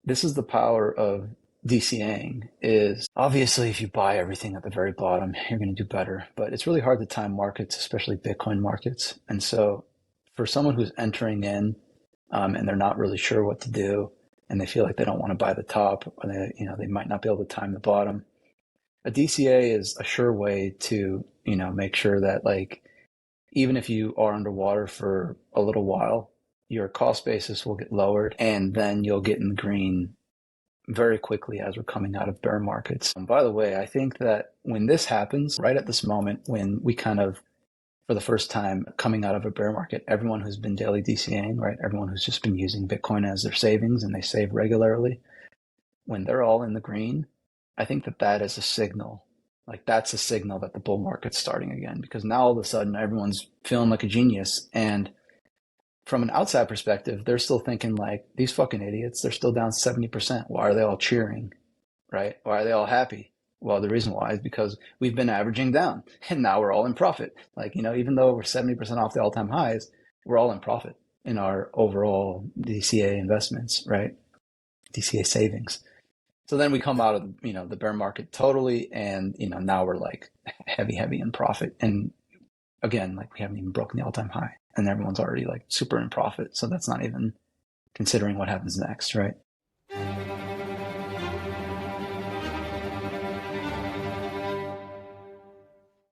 this is the power of DCAing is obviously if you buy everything at the very bottom, you're going to do better. But it's really hard to time markets, especially Bitcoin markets. And so for someone who's entering in and they're not really sure what to do, and they feel like they don't want to buy the top, or they might not be able to time the bottom, a DCA is a sure way to make sure that like even if you are underwater for a little while, your cost basis will get lowered, and then you'll get in the green very quickly as we're coming out of bear markets. And by the way, I think that when this happens, right at this moment, when we kind of, for the first time coming out of a bear market, everyone who's been daily DCAing, right? Everyone who's just been using Bitcoin as their savings and they save regularly, when they're all in the green, I think that that is a signal. Like that's a signal that the bull market's starting again, because now all of a sudden everyone's feeling like a genius. And from an outside perspective, they're still thinking like, these fucking idiots, they're still down 70%. Why are they all cheering, right? Why are they all happy? Well, the reason why is because we've been averaging down and now we're all in profit. Like, even though we're 70% off the all-time highs, we're all in profit in our overall DCA investments, right? DCA savings. So then we come out of, the bear market totally. And, now we're like heavy in profit. And again, like we haven't even broken the all-time high and everyone's already like super in profit. So that's not even considering what happens next, right?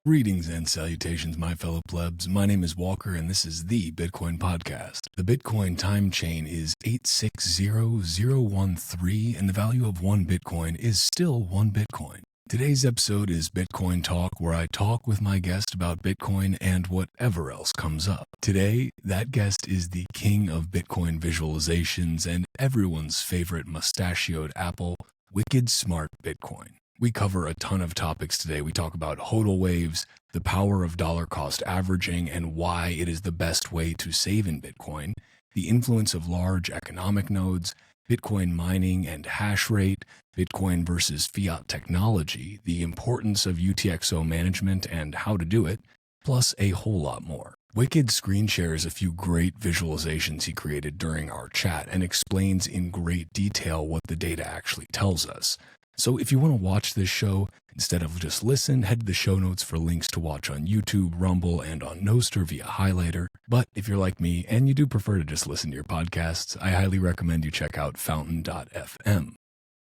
Greetings and salutations, my fellow plebs. My name is Walker, and this is the Bitcoin Podcast. The Bitcoin time chain is 860013, and the value of one Bitcoin is still one Bitcoin. Today's episode is Bitcoin Talk, where I talk with my guest about Bitcoin and whatever else comes up. Today, that guest is the king of Bitcoin visualizations and everyone's favorite mustachioed apple, Wicked Smart Bitcoin. We cover a ton of topics today. We talk about HODL waves, the power of dollar cost averaging and why it is the best way to save in Bitcoin, the influence of large economic nodes, Bitcoin mining and hash rate, Bitcoin versus fiat technology, the importance of UTXO management and how to do it, plus a whole lot more. Wicked screen shares a few great visualizations he created during our chat and explains in great detail what the data actually tells us. So if you want to watch this show, instead of just listen, head to the show notes for links to watch on YouTube, Rumble, and on Nostr via Highlighter. But if you're like me and you do prefer to just listen to your podcasts, I highly recommend you check out fountain.fm.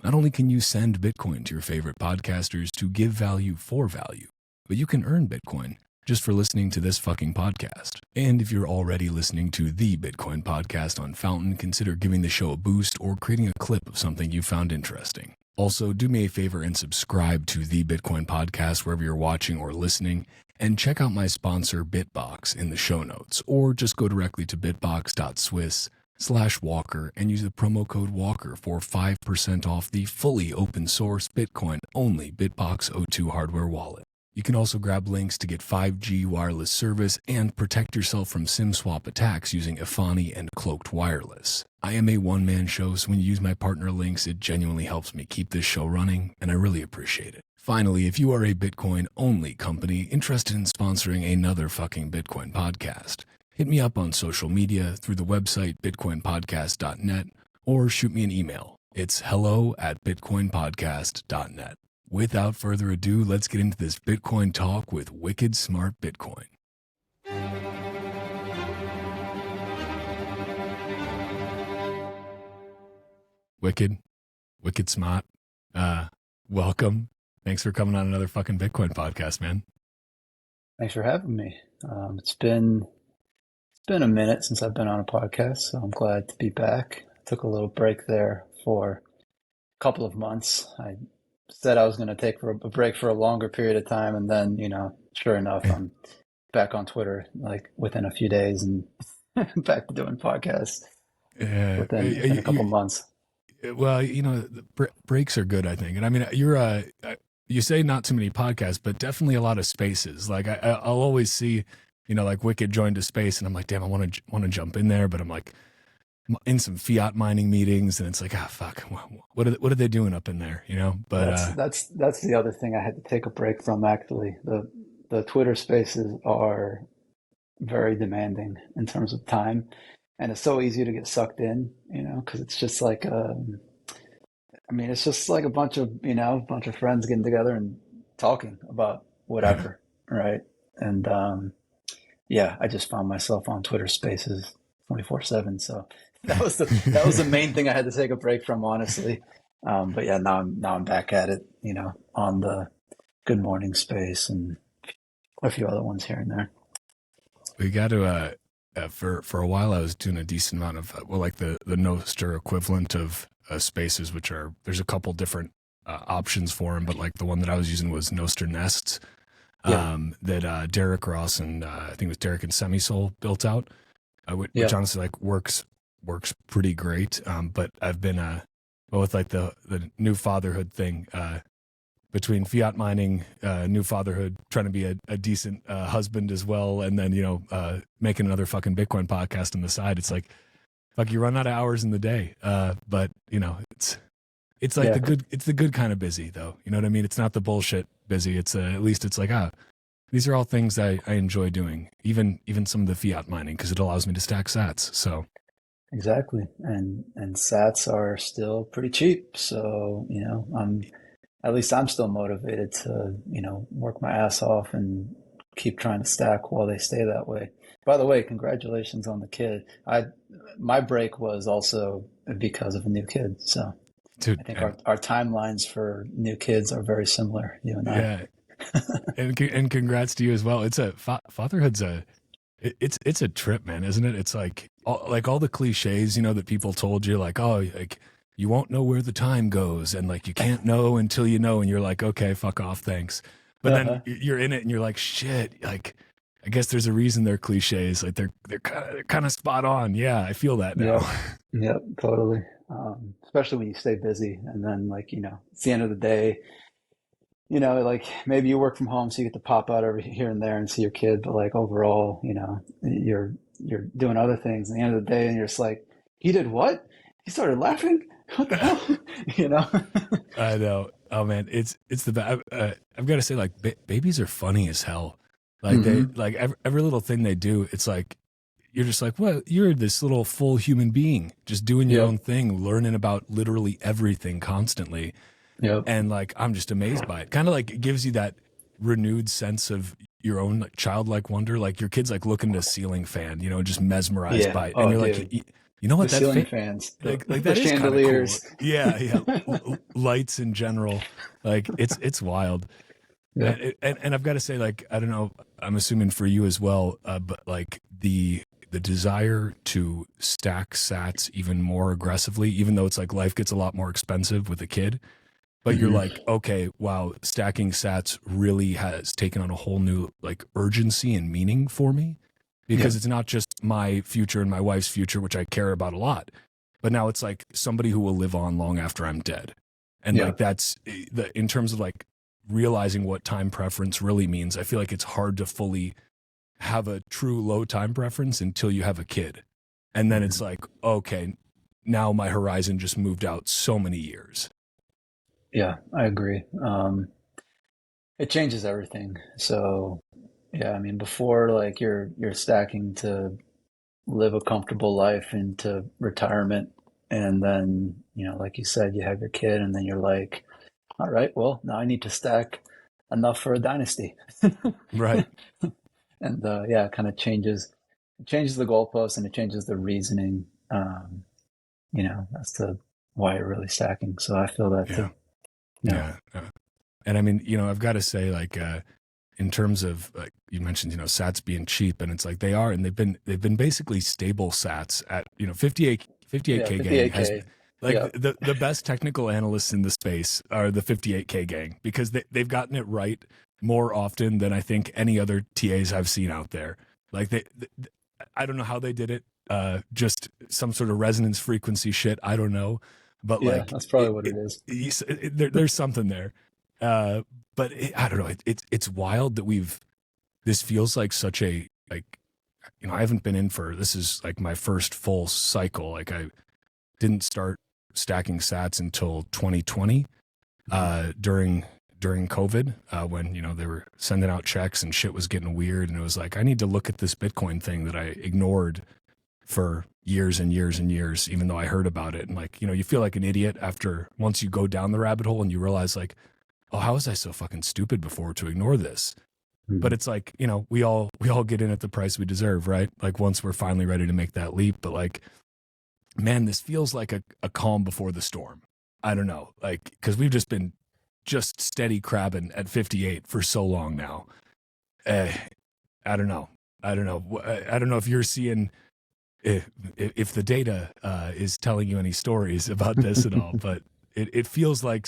Not only can you send Bitcoin to your favorite podcasters to give value for value, but you can earn Bitcoin just for listening to this fucking podcast. And if you're already listening to the Bitcoin Podcast on Fountain, consider giving the show a boost or creating a clip of something you found interesting. Also, do me a favor and subscribe to the Bitcoin Podcast wherever you're watching or listening, and check out my sponsor Bitbox in the show notes, or just go directly to bitbox.swiss/Walker and use the promo code Walker for 5% off the fully open source Bitcoin only Bitbox O2 hardware wallet. You can also grab links to get 5G wireless service and protect yourself from SIM swap attacks using Efani and Cloaked Wireless. I am a one-man show, so when you use my partner links, it genuinely helps me keep this show running, and I really appreciate it. Finally, if you are a Bitcoin-only company interested in sponsoring another fucking Bitcoin podcast, hit me up on social media through the website bitcoinpodcast.net or shoot me an email. It's hello@bitcoinpodcast.net. Without further ado, let's get into this Bitcoin talk with Wicked Smart Bitcoin. Wicked Smart, welcome. Thanks for coming on another fucking Bitcoin podcast, man. Thanks for having me. It's been a minute since I've been on a podcast, so I'm glad to be back. I took a little break there for a couple of months. I said I was going to take a break for a longer period of time, and then, sure enough, I'm back on Twitter like within a few days and back to doing podcasts within a couple months. Well, breaks are good, I think. And I mean, you say not too many podcasts, but definitely a lot of spaces. Like I'll always see, like Wicked joined a space and I'm like, damn, I want to jump in there. But I'm like in some fiat mining meetings and it's like, fuck, what are they doing up in there? But that's the other thing I had to take a break from, actually. The Twitter spaces are very demanding in terms of time. And it's so easy to get sucked in, because it's just like I mean, it's just like a bunch of, a bunch of friends getting together and talking about Yeah. whatever, right? And yeah, I just found myself on Twitter Spaces 24/7. So that was the main thing I had to take a break from, honestly. But yeah, now I'm back at it, on the Good Morning Space and a few other ones here and there. We got to for a while I was doing a decent amount of well, like the Noster equivalent of spaces, which are there's a couple different options for them, but like the one that I was using was Noster Nests, Yeah, that Derek Ross and I think it was Derek and Semisol built out, which yeah, honestly like works pretty great. But I've been well, with like the new fatherhood thing, between fiat mining, new fatherhood, trying to be a decent husband as well, and then making another fucking Bitcoin podcast on the side. It's like fuck, you run out of hours in the day. But it's like yeah. it's the good kind of busy though. You know what I mean? It's not the bullshit busy. It's at least it's like these are all things I enjoy doing, even some of the fiat mining because it allows me to stack sats. So Exactly. And sats are still pretty cheap. So, at least I'm still motivated to, work my ass off and keep trying to stack while they stay that way. By the way, congratulations on the kid. My break was also because of a new kid. So dude, I think and our timelines for new kids are very similar, you and I. yeah, and congrats to you as well. It's fatherhood's it's a trip, man, isn't it? It's like all the cliches, that people told you, like, oh, like you won't know where the time goes, and like you can't know until you know, and you're like, okay, fuck off, thanks. But then Uh-huh. you're in it, and you're like, shit, like I guess there's a reason they're cliches. Like they're kind of spot on. Yeah, I feel that now. Yep. Yep. Totally. Especially when you stay busy and then like, it's the end of the day. Like maybe you work from home, so you get to pop out every here and there and see your kid, but like overall, you're doing other things. At the end of the day, and you're just like, he did what? He started laughing. What the hell? You know? I know. Oh man, it's the best. I've got to say, like babies are funny as hell. Like they Hmm. like every little thing they do. It's like you're just like, well, you're this little full human being, just doing your own Yep. thing, learning about literally everything constantly. Yep. And like I'm just amazed by it. Kind of like it gives you that renewed sense of your own like childlike wonder. Like your kid's like looking at a ceiling fan, just mesmerized Yeah. by it, and Oh, you're like, dude, you know the what that ceiling fit fans, like the that is kind of cool. chandeliers. Yeah, yeah. Lights in general, like it's wild. Yep. And I've got to say, like, I don't know, I'm assuming for you as well, but like the desire to stack sats even more aggressively, even though it's like life gets a lot more expensive with a kid, but you're Hmm. like, okay, wow, stacking sats really has taken on a whole new like urgency and meaning for me because Yep. it's not just my future and my wife's future, which I care about a lot, but now it's like somebody who will live on long after I'm dead. And like Yep. that's in terms of like realizing what time preference really means. I feel like it's hard to fully have a true low time preference until you have a kid. And then it's Hmm. like, okay, now my horizon just moved out so many years. Yeah, I agree. It changes everything. So yeah, I mean, before like you're stacking to live a comfortable life into retirement, and then like you said, you have your kid, and then you're like, all right, well, now I need to stack enough for a dynasty. Right. And yeah, it kind of changes the goalpost, and it changes the reasoning, as to why you're really stacking. So I feel that Yeah. too. Yeah. Yeah. And I mean, I've got to say, like, in terms of like you mentioned, Sats being cheap, and it's like they are, and they've been basically stable Sats at 58 Yeah, k gang has 58K. like Yep. the best technical analysts in the space are the 58K gang because they've gotten it right more often than I think any other TAs I've seen out there. Like I don't know how they did it. Just some sort of resonance frequency shit. I don't know, but Yeah, like that's probably what it is. there's something there. Uh, but I don't know. It's wild that this feels like such a like I haven't been in for this is like my first full cycle. Like I didn't start stacking Sats until 2020 Mhm. during COVID, when they were sending out checks and shit was getting weird, and it was like I need to look at this Bitcoin thing that I ignored for years and years and years, even though I heard about it. And like, you feel like an idiot after once you go down the rabbit hole and you realize like, oh, how was I so fucking stupid before to ignore this? But it's like, we all get in at the price we deserve, right? Like once we're finally ready to make that leap. But like, man, this feels like a calm before the storm. I don't know, like, because we've just been steady crabbing at 58 for so long now. I don't know. I don't know if you're seeing if the data is telling you any stories about this at all, but it feels like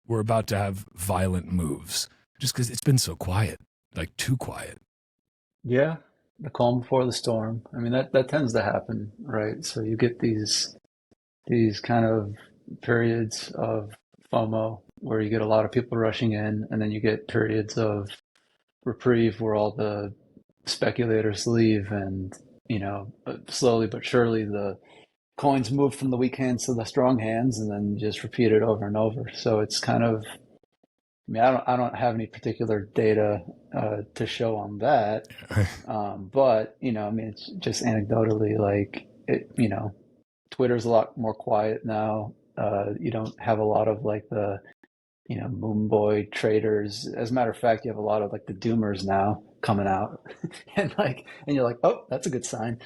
we're about to have violent moves just because it's been so quiet, like too quiet. Yeah, the calm before the storm. I mean, that tends to happen, right? So you get these kind of periods of FOMO where you get a lot of people rushing in, and then you get periods of reprieve where all the speculators leave, and slowly but surely the coins move from the weak hands to the strong hands, and then just repeat it over and over. So it's kind of, I mean, I don't have any particular data to show on that, but I mean, it's just anecdotally, like Twitter's a lot more quiet now. You don't have a lot of like the moon boy traders. As a matter of fact, you have a lot of like the doomers now coming out, and you're like, oh, that's a good sign.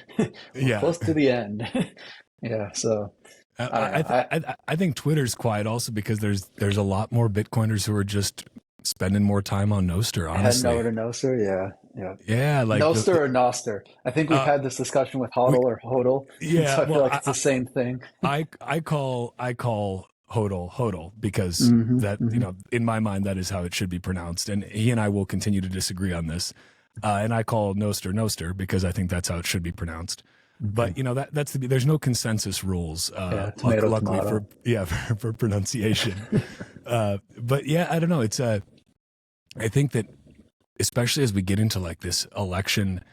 We're close to the end. Yeah, so I think Twitter's quiet also because there's a lot more Bitcoiners who are just spending more time on Nostr, honestly. Heading over to Nostr, yeah, like Nostr or Nostr. I think we've had this discussion with HODL or HODL. Yeah, so I feel like it's the same thing. I call HODL because that in my mind that is how it should be pronounced, and he and I will continue to disagree on this. And I call Nostr because I think that's how it should be pronounced. But that's there's no consensus rules. Luckily for pronunciation. But yeah, I don't know. It's I think that especially as we get into like this election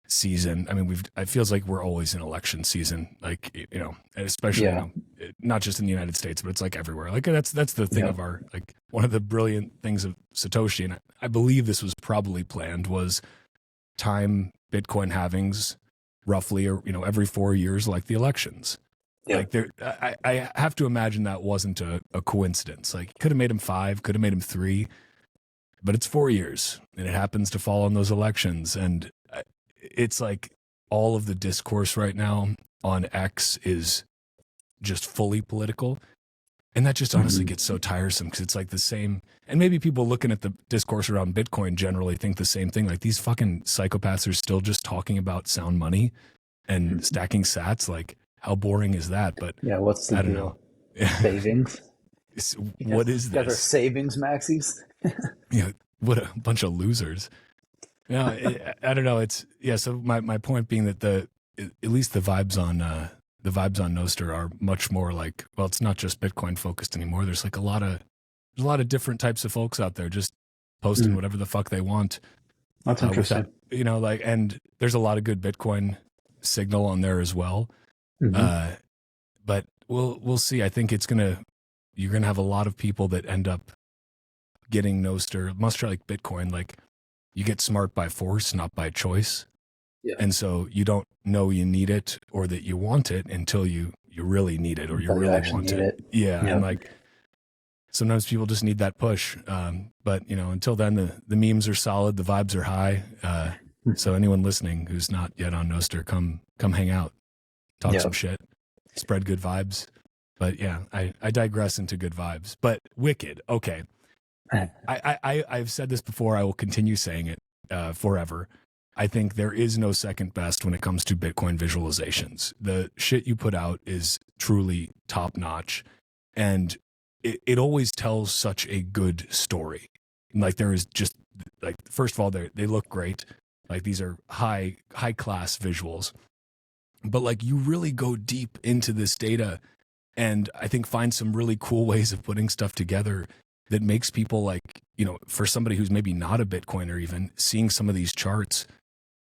season, I mean, it feels like we're always in election season, like, especially, not just in the United States, but it's like everywhere. Like that's the thing of our, like one of the brilliant things of Satoshi. And I believe this was probably planned was time Bitcoin halvings roughly, or, every 4 years, like the elections. Yeah. Like I have to imagine that wasn't a coincidence. Like could have made him 5, could have made him 3, but it's 4 years and it happens to fall on those elections. And it's like all of the discourse right now on X is just fully political. And that just honestly gets so tiresome because it's like the same. And maybe people looking at the discourse around Bitcoin generally think the same thing. Like these fucking psychopaths are still just talking about sound money and stacking sats. Like how boring is that? But yeah, what's the deal? Savings? What is this? You guys are savings maxis? What a bunch of losers. No, I don't know. It's so my point being that at least the vibes on Nostr are much more like, well, it's not just Bitcoin focused anymore. There's like a lot of different types of folks out there just posting whatever the fuck they want. That's interesting. And there's a lot of good Bitcoin signal on there as well. But we'll see. I think you're gonna have a lot of people that end up getting Nostr, much like Bitcoin. Like you get smart by force, not by choice. Yeah. And so you don't know you need it or that you want it until you really need it or you really want it. Yeah. And like sometimes people just need that push. But until then the memes are solid, the vibes are high. So anyone listening who's not yet on Nostr, come hang out, talk some shit, spread good vibes. But yeah, I digress into good vibes. But wicked, okay. I've said this before, I will continue saying it forever. I think there is no second best when it comes to Bitcoin visualizations. The shit you put out is truly top notch. And it always tells such a good story. Like there is just like, first of all, they look great. Like these are high class visuals, but like you really go deep into this data and I think find some really cool ways of putting stuff together that makes people like, for somebody who's maybe not a Bitcoiner, even seeing some of these charts,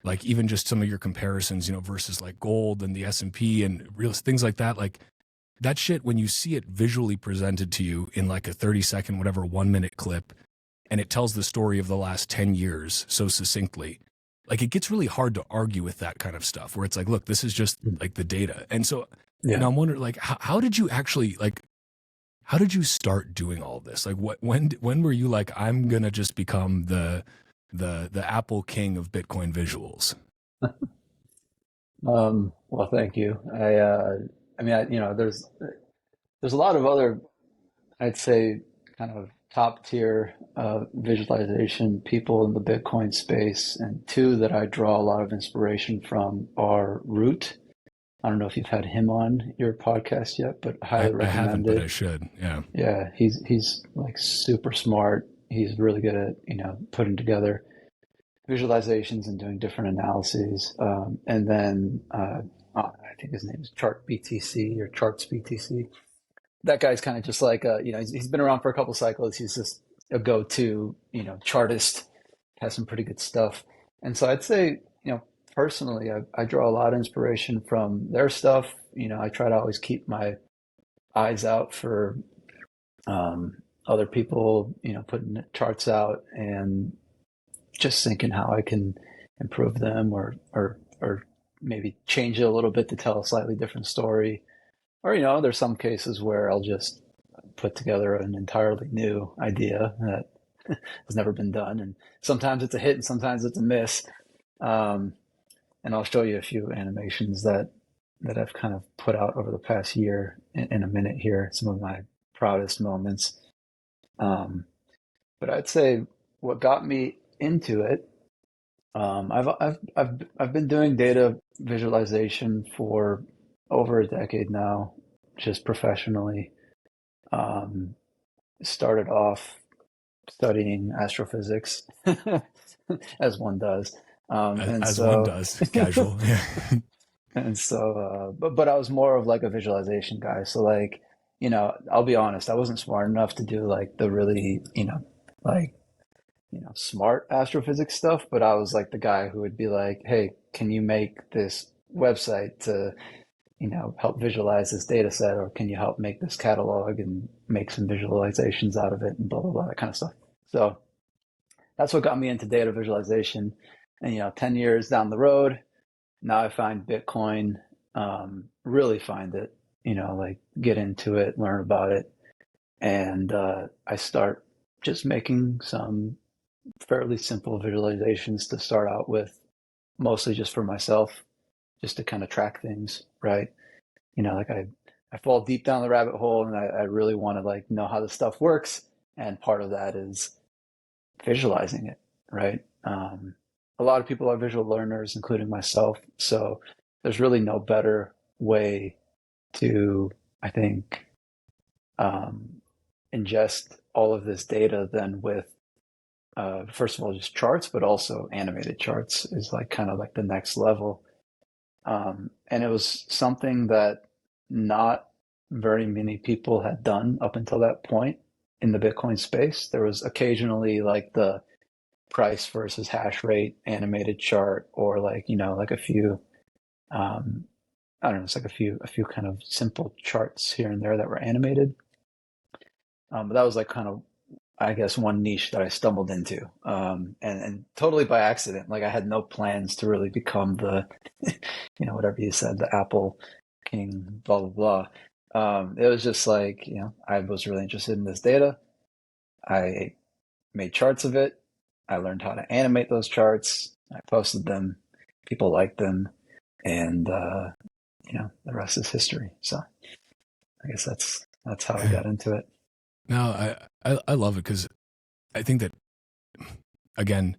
like even just some of your comparisons, versus like gold and the S&P and real things like that, like that shit, when you see it visually presented to you in like a 30-second, whatever, 1 minute clip, and it tells the story of the last 10 years so succinctly, like, it gets really hard to argue with that kind of stuff where it's like, look, this is just like the data. And so, Yeah. I'm wondering, like, how did you actually, like, how did you start doing all this? Like, when were you like, I'm going to just become the Apple king of Bitcoin visuals? Well, thank you. I mean, there's a lot of other, I'd say, kind of top tier visualization people in the Bitcoin space, and two that I draw a lot of inspiration from are Root. I don't know if you've had him on your podcast yet, but highly I haven't, but I recommended. should. Yeah. Yeah, he's like super smart. He's really good at, putting together visualizations and doing different analyses. And then I think his name is Chart BTC or Charts BTC. That guy's kind of just like, he's been around for a couple cycles. He's just a go-to, chartist, has some pretty good stuff. And so I'd say, personally, I draw a lot of inspiration from their stuff. I try to always keep my eyes out for other people, putting charts out and just thinking how I can improve them or maybe change it a little bit to tell a slightly different story. Or, there's some cases where I'll just put together an entirely new idea that has never been done. And sometimes it's a hit and sometimes it's a miss. Um, and I'll show you a few animations that I've kind of put out over the past year in a minute here, some of my proudest moments. Um, but I'd say what got me into it, I've been doing data visualization for over a decade now, just professionally. Um, Started off studying astrophysics, as one does, and As one so does, casual. Yeah. but I was more of like a visualization guy. So like, I'll be honest, I wasn't smart enough to do like the really, like smart astrophysics stuff, but I was like the guy who would be like, hey, can you make this website to, help visualize this data set, or can you help make this catalog and make some visualizations out of it and blah, blah, blah, that kind of stuff. So that's what got me into data visualization. And, 10 years down the road, now I find Bitcoin, really find it, like get into it, learn about it. And I start just making some fairly simple visualizations to start out with, mostly just for myself, just to kind of track things, right? Like I fall deep down the rabbit hole and I really want to like know how this stuff works. And part of that is visualizing it, right? A lot of people are visual learners, including myself. So there's really no better way to, I think, ingest all of this data than with first of all, just charts, but also animated charts is like kind of like the next level. And it was something that not very many people had done up until that point in the Bitcoin space. There was occasionally like the price versus hash rate animated chart, or like, like a few, I don't know, it's like a few kind of simple charts here and there that were animated. But that was like kind of, I guess, one niche that I stumbled into, and totally by accident. Like I had no plans to really become the, whatever you said, the Apple King, blah blah blah. It was just like, I was really interested in this data. I made charts of it. I learned how to animate those charts. I posted them. People liked them, and the rest is history. So I guess that's how I got into it. No, I love it because I think that, again,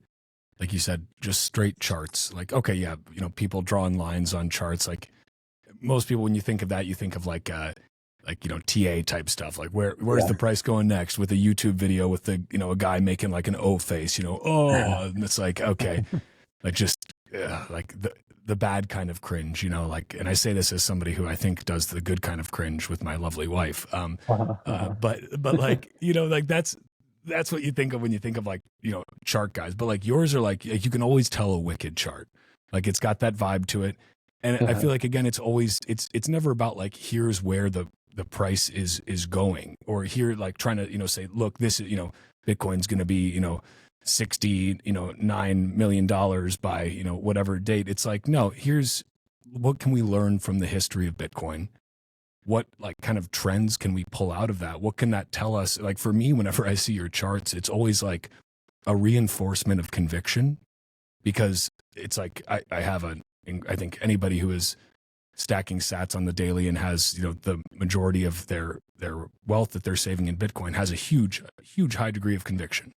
like you said, just straight charts. Like, okay, yeah, people drawing lines on charts. Like most people, when you think of that, you think of like TA type stuff. Like where's Yeah. the price going next, with a YouTube video with the a guy making like an O face. And it's like, okay, like just like the bad kind of cringe. Like, and I say this as somebody who I think does the good kind of cringe with my lovely wife. But like, like that's what you think of when you think of like, chart guys. But like yours are like you can always tell a wicked chart. Like it's got that vibe to it. And I feel like, again, it's always, it's never about like, here's where the price is going, or here, like trying to, say, look, this is, Bitcoin's going to be, $69 million by, whatever date. It's like, no, here's what can we learn from the history of Bitcoin? What like kind of trends can we pull out of that? What can that tell us? Like for me, whenever I see your charts, it's always like a reinforcement of conviction, because it's like I think anybody who is stacking sats on the daily and has, the majority of their wealth that they're saving in Bitcoin has a huge high degree of conviction.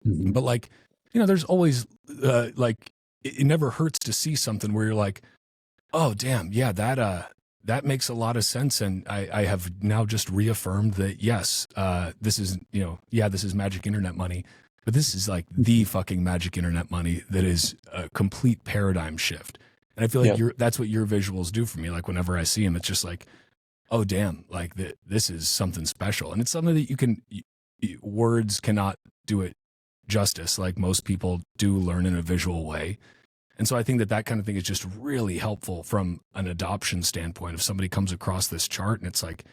Mm-hmm. But like, there's always like it never hurts to see something where you're like, oh damn, yeah, that makes a lot of sense. And I have now just reaffirmed that yes, this is, this is magic internet money, but this is like the fucking magic internet money that is a complete paradigm shift. And I feel like Yep. that's what your visuals do for me. Like whenever I see them, it's just like, oh damn, like this is something special. And it's something that words cannot do it justice. Like most people do learn in a visual way. And so I think that kind of thing is just really helpful from an adoption standpoint. If somebody comes across this chart and it's like,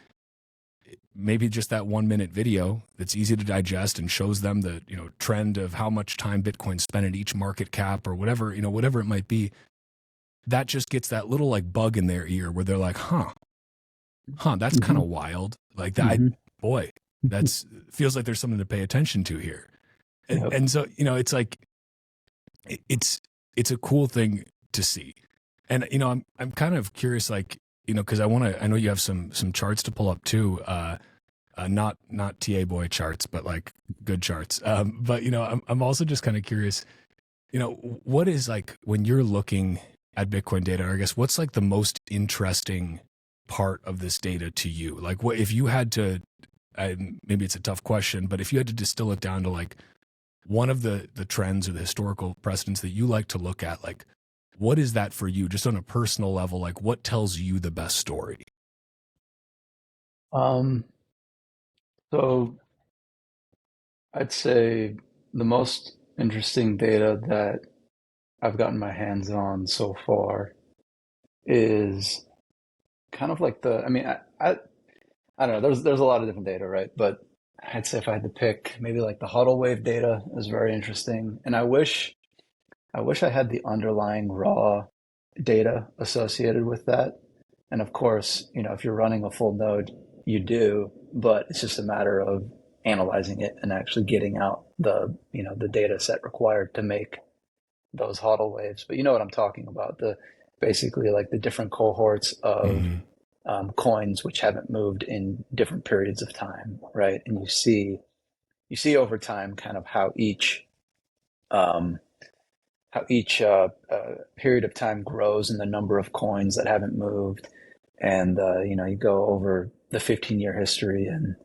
maybe just that 1 minute video that's easy to digest and shows them the, trend of how much time Bitcoin spent at each market cap or whatever, whatever it might be, that just gets that little like bug in their ear where they're like, that's kind of wild. Like that, boy, that's feels like there's something to pay attention to here. And so, it's like, it's a cool thing to see. And, I'm kind of curious, like, cause I know you have some charts to pull up too. Not TA boy charts, but like good charts. But, I'm also just kind of curious, what is like, when you're looking at Bitcoin data, or I guess what's like the most interesting part of this data to you? Like what, if you had to, maybe it's a tough question, but if you had to distill it down to like one of the trends or the historical precedents that you like to look at, like what is that for you just on a personal level? Like what tells you the best story? So I'd say the most interesting data that I've gotten my hands on so far is kind of like I don't know. There's a lot of different data, right? But I'd say if I had to pick, maybe like the HODL wave data is very interesting, and I wish I had the underlying raw data associated with that. And of course, if you're running a full node, you do, but it's just a matter of analyzing it and actually getting out the data set required to make those HODL waves. But you know what I'm talking about, the basically like the different cohorts of coins which haven't moved in different periods of time, right? And you see over time kind of um, how each period of time grows in the number of coins that haven't moved, and you go over the 15-year history, and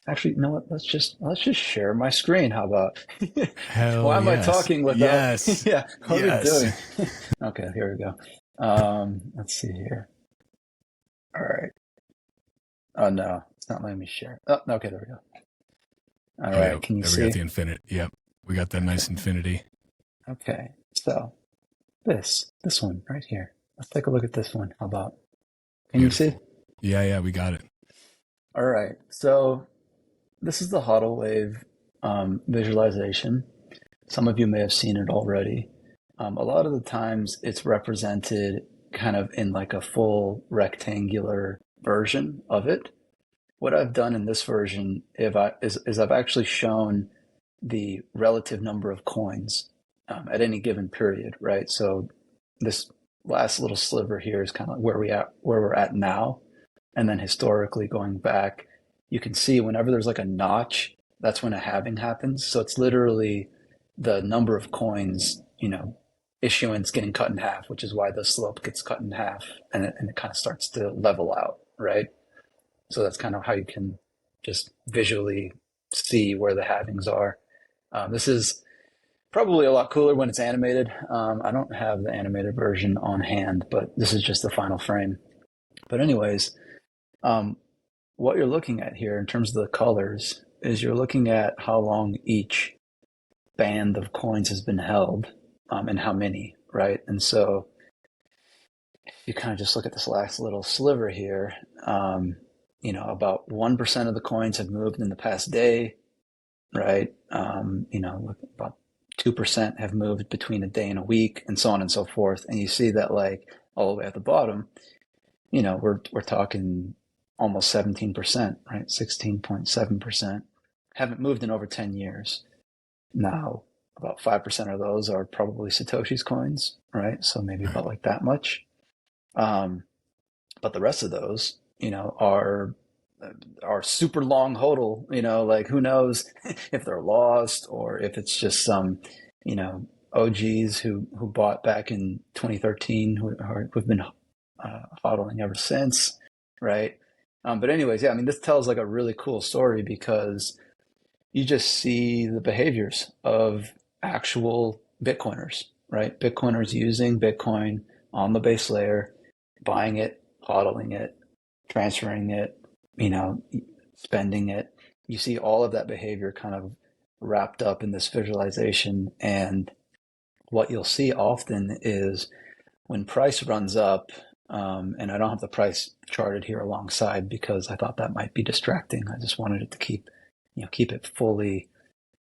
actually, you know what? Let's just share my screen. How about? Why Hell am I yes. talking without? Yes. Yeah, what are we Yes. doing? Okay, here we go. Let's see here. All right. Oh no, it's not letting me share. Oh, okay, there we go. All Oh yeah. right, can you There we got see? the infinite. Yep. We got that Okay. nice infinity. Okay. So this one right here. Let's take a look at this one. How about? Can you see? Beautiful. Yeah. Yeah. We got it. All right. So this is the HODL wave visualization. Some of you may have seen it already. A lot of the times it's represented kind of in like a full rectangular version of it. What I've done in this version is I've actually shown the relative number of coins at any given period, right? So this last little sliver here is kind of where we're at now, and then historically going back, you can see whenever there's like a notch, that's when a halving happens. So it's literally the number of coins, issuance getting cut in half, which is why the slope gets cut in half, and it kind of starts to level out, right? So that's kind of how you can just visually see where the halvings are. This is probably a lot cooler when it's animated. I don't have the animated version on hand, but this is just the final frame. But anyways, um, what you're looking at here in terms of the colors is you're looking at how long each band of coins has been held, and how many, right? And so if you kind of just look at this last little sliver here, about 1% of the coins have moved in the past day. right? About 2% have moved between a day and a week, and so on and so forth. And you see that like all the way at the bottom, we're talking almost 17%, right? 16.7% haven't moved in over 10 years. Now, about 5% of those are probably Satoshi's coins, right? So maybe Right. about like that much. Um, but the rest of those, are super long hodl, like who knows if they're lost or if it's just some, you know, OGs who bought back in 2013 who've been hodling ever since, right? But anyways, yeah, I mean, this tells like a really cool story because you just see the behaviors of actual Bitcoiners, right? Bitcoiners using Bitcoin on the base layer, buying it, hodling it, transferring it, you know, spending it. You see all of that behavior kind of wrapped up in this visualization. And what you'll see often is when price runs up, and I don't have the price charted here alongside because I thought that might be distracting. I just wanted it to keep it fully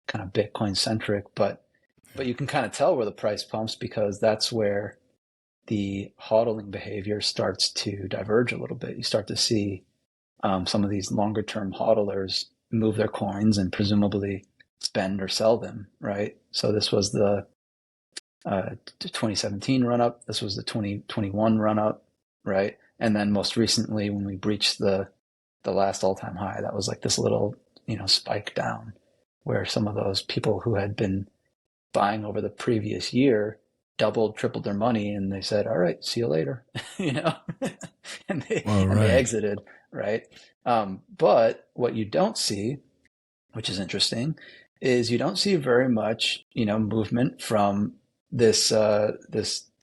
kind of Bitcoin centric, but you can kind of tell where the price pumps because that's where the hodling behavior starts to diverge a little bit. You start to see some of these longer term hodlers move their coins and presumably spend or sell them, right? So this was the 2017 run up. This was the 2021 run up, right? And then most recently, when we breached the last all time high, that was like this little spike down, where some of those people who had been buying over the previous year doubled, tripled their money, and they said, "All right, see you later," you know, and they Well, and they right. exited, right? But what you don't see, which is interesting, is you don't see very much, movement from this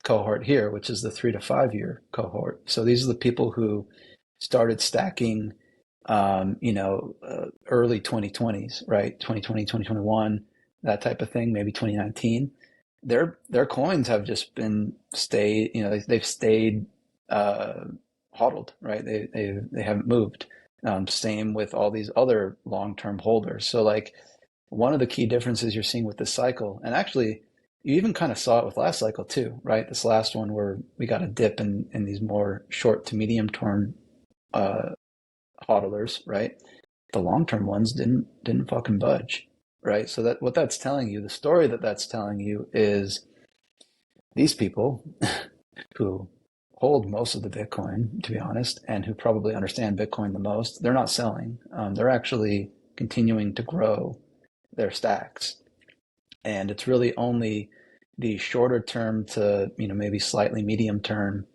cohort here, which is the 3 to 5 year cohort. So these are the people who started stacking, early 2020s, right? 2020, 2021, that type of thing, maybe 2019. Their coins have just been stayed, they've stayed hodled, right? They haven't moved. Same with all these other long-term holders. So like one of the key differences you're seeing with this cycle, and actually you even kind of saw it with last cycle too, right? This last one where we got a dip in these more short to medium term uh, hodlers, right? The long-term ones didn't fucking budge, right? So that what that's telling you, the story that's telling you is these people who hold most of the Bitcoin, to be honest, and who probably understand Bitcoin the most, they're not selling. They're actually continuing to grow their stacks. And it's really only the shorter term to, maybe slightly medium term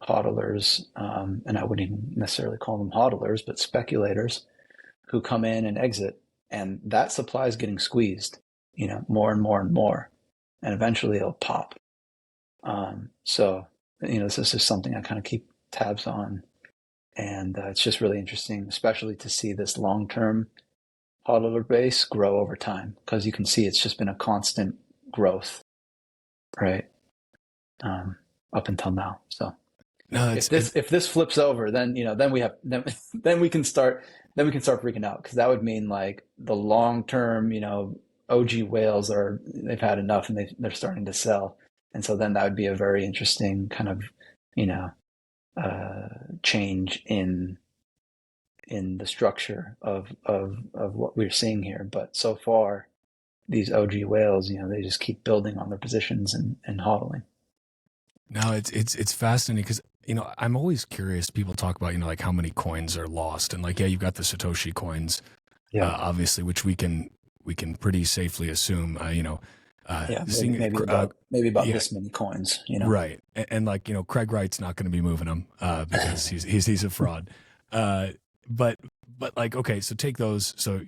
hodlers, and I wouldn't even necessarily call them hodlers, but speculators who come in and exit. And that supply is getting squeezed, more and more and more. And eventually it'll pop. So, this is just something I kind of keep tabs on. And it's just really interesting, especially to see this long term hodler base grow over time because you can see it's just been a constant growth, right? Up until now. So No, if this flips over, then then we have then we can start freaking out because that would mean like the long term OG whales they've had enough and they're starting to sell, and so then that would be a very interesting kind of you know change in the structure of what we're seeing here. But so far, these OG whales, they just keep building on their positions and hodling. no, it's fascinating because I'm always curious. People talk about like how many coins are lost, and like yeah, you've got the Satoshi coins, Yeah, obviously, which we can pretty safely assume, yeah, seeing maybe about yeah, this many coins. right, and like Craig Wright's not going to be moving them because he's a fraud, uh, but like okay, so take those, so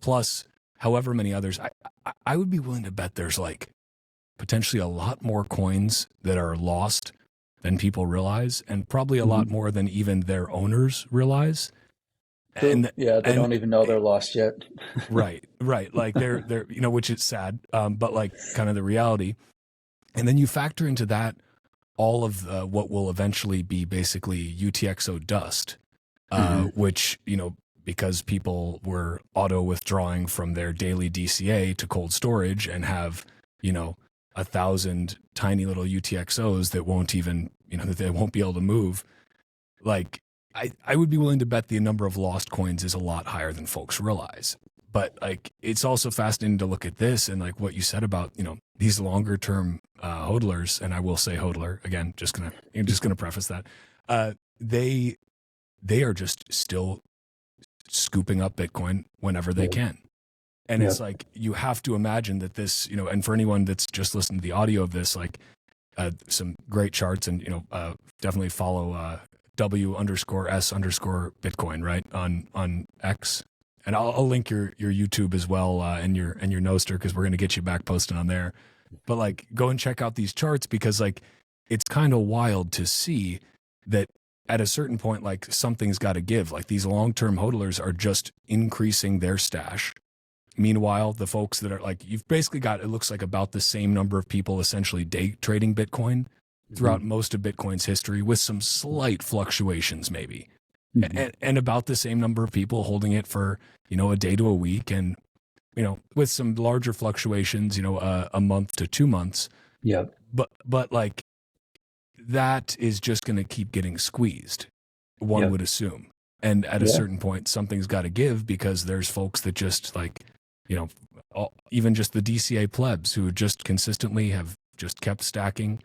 plus however many others, I would be willing to bet there's like potentially a lot more coins that are lost than people realize, and probably a lot Mhm. more than even their owners realize. True. And Yeah, they and don't even know they're lost yet. right, like they're which is sad, but like kind of the reality. And then you factor into that all of what will eventually be basically UTXO dust, Hmm. which because people were auto withdrawing from their daily DCA to cold storage and have, 1,000 tiny little UTXOs that won't even, that they won't be able to move. Like, I would be willing to bet the number of lost coins is a lot higher than folks realize. But like, it's also fascinating to look at this and like what you said about, these longer term hodlers, and I will say hodler again, I'm just gonna preface that. They are just still scooping up Bitcoin whenever they Yeah. can. And Yeah. it's like, you have to imagine that this, and for anyone that's just listening to the audio of this, like some great charts, and, definitely follow W_S_ Bitcoin, right? On X. And I'll link your YouTube as well, and your Noster, because we're going to get you back posted on there. But like, go and check out these charts, because like, it's kind of wild to see that at a certain point, like, something's got to give. Like, these long-term hodlers are just increasing their stash. Meanwhile, the folks that are like, you've basically got, it looks like about the same number of people essentially day trading Bitcoin throughout most of Bitcoin's history, with some slight fluctuations maybe. And about the same number of people holding it for, a day to a week, and, with some larger fluctuations, a month to 2 months. Yep. But like, that is just going to keep getting squeezed, one would assume. And at a certain point, something's got to give, because there's folks that just like, even just the DCA plebs who just consistently have just kept stacking,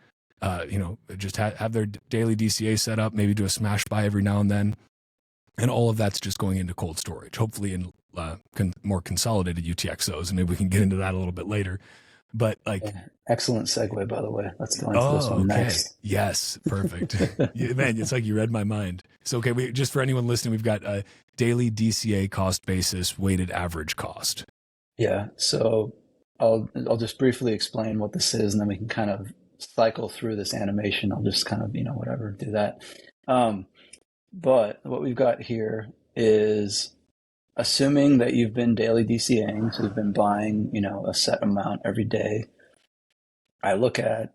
just have their daily DCA set up, maybe do a smash buy every now and then. And all of that's just going into cold storage, hopefully in more consolidated UTXOs. And maybe we can get into that a little bit later. But like, excellent segue, by the way. Let's go into this one next. Yes, perfect. Man, it's like you read my mind. So, okay, just for anyone listening, we've got a daily DCA cost basis weighted average cost. Yeah. So I'll just briefly explain what this is, and then we can kind of cycle through this animation. I'll just kind of, whatever, do that. But what we've got here is, assuming that you've been daily DCAing, so you've been buying, a set amount every day. I look at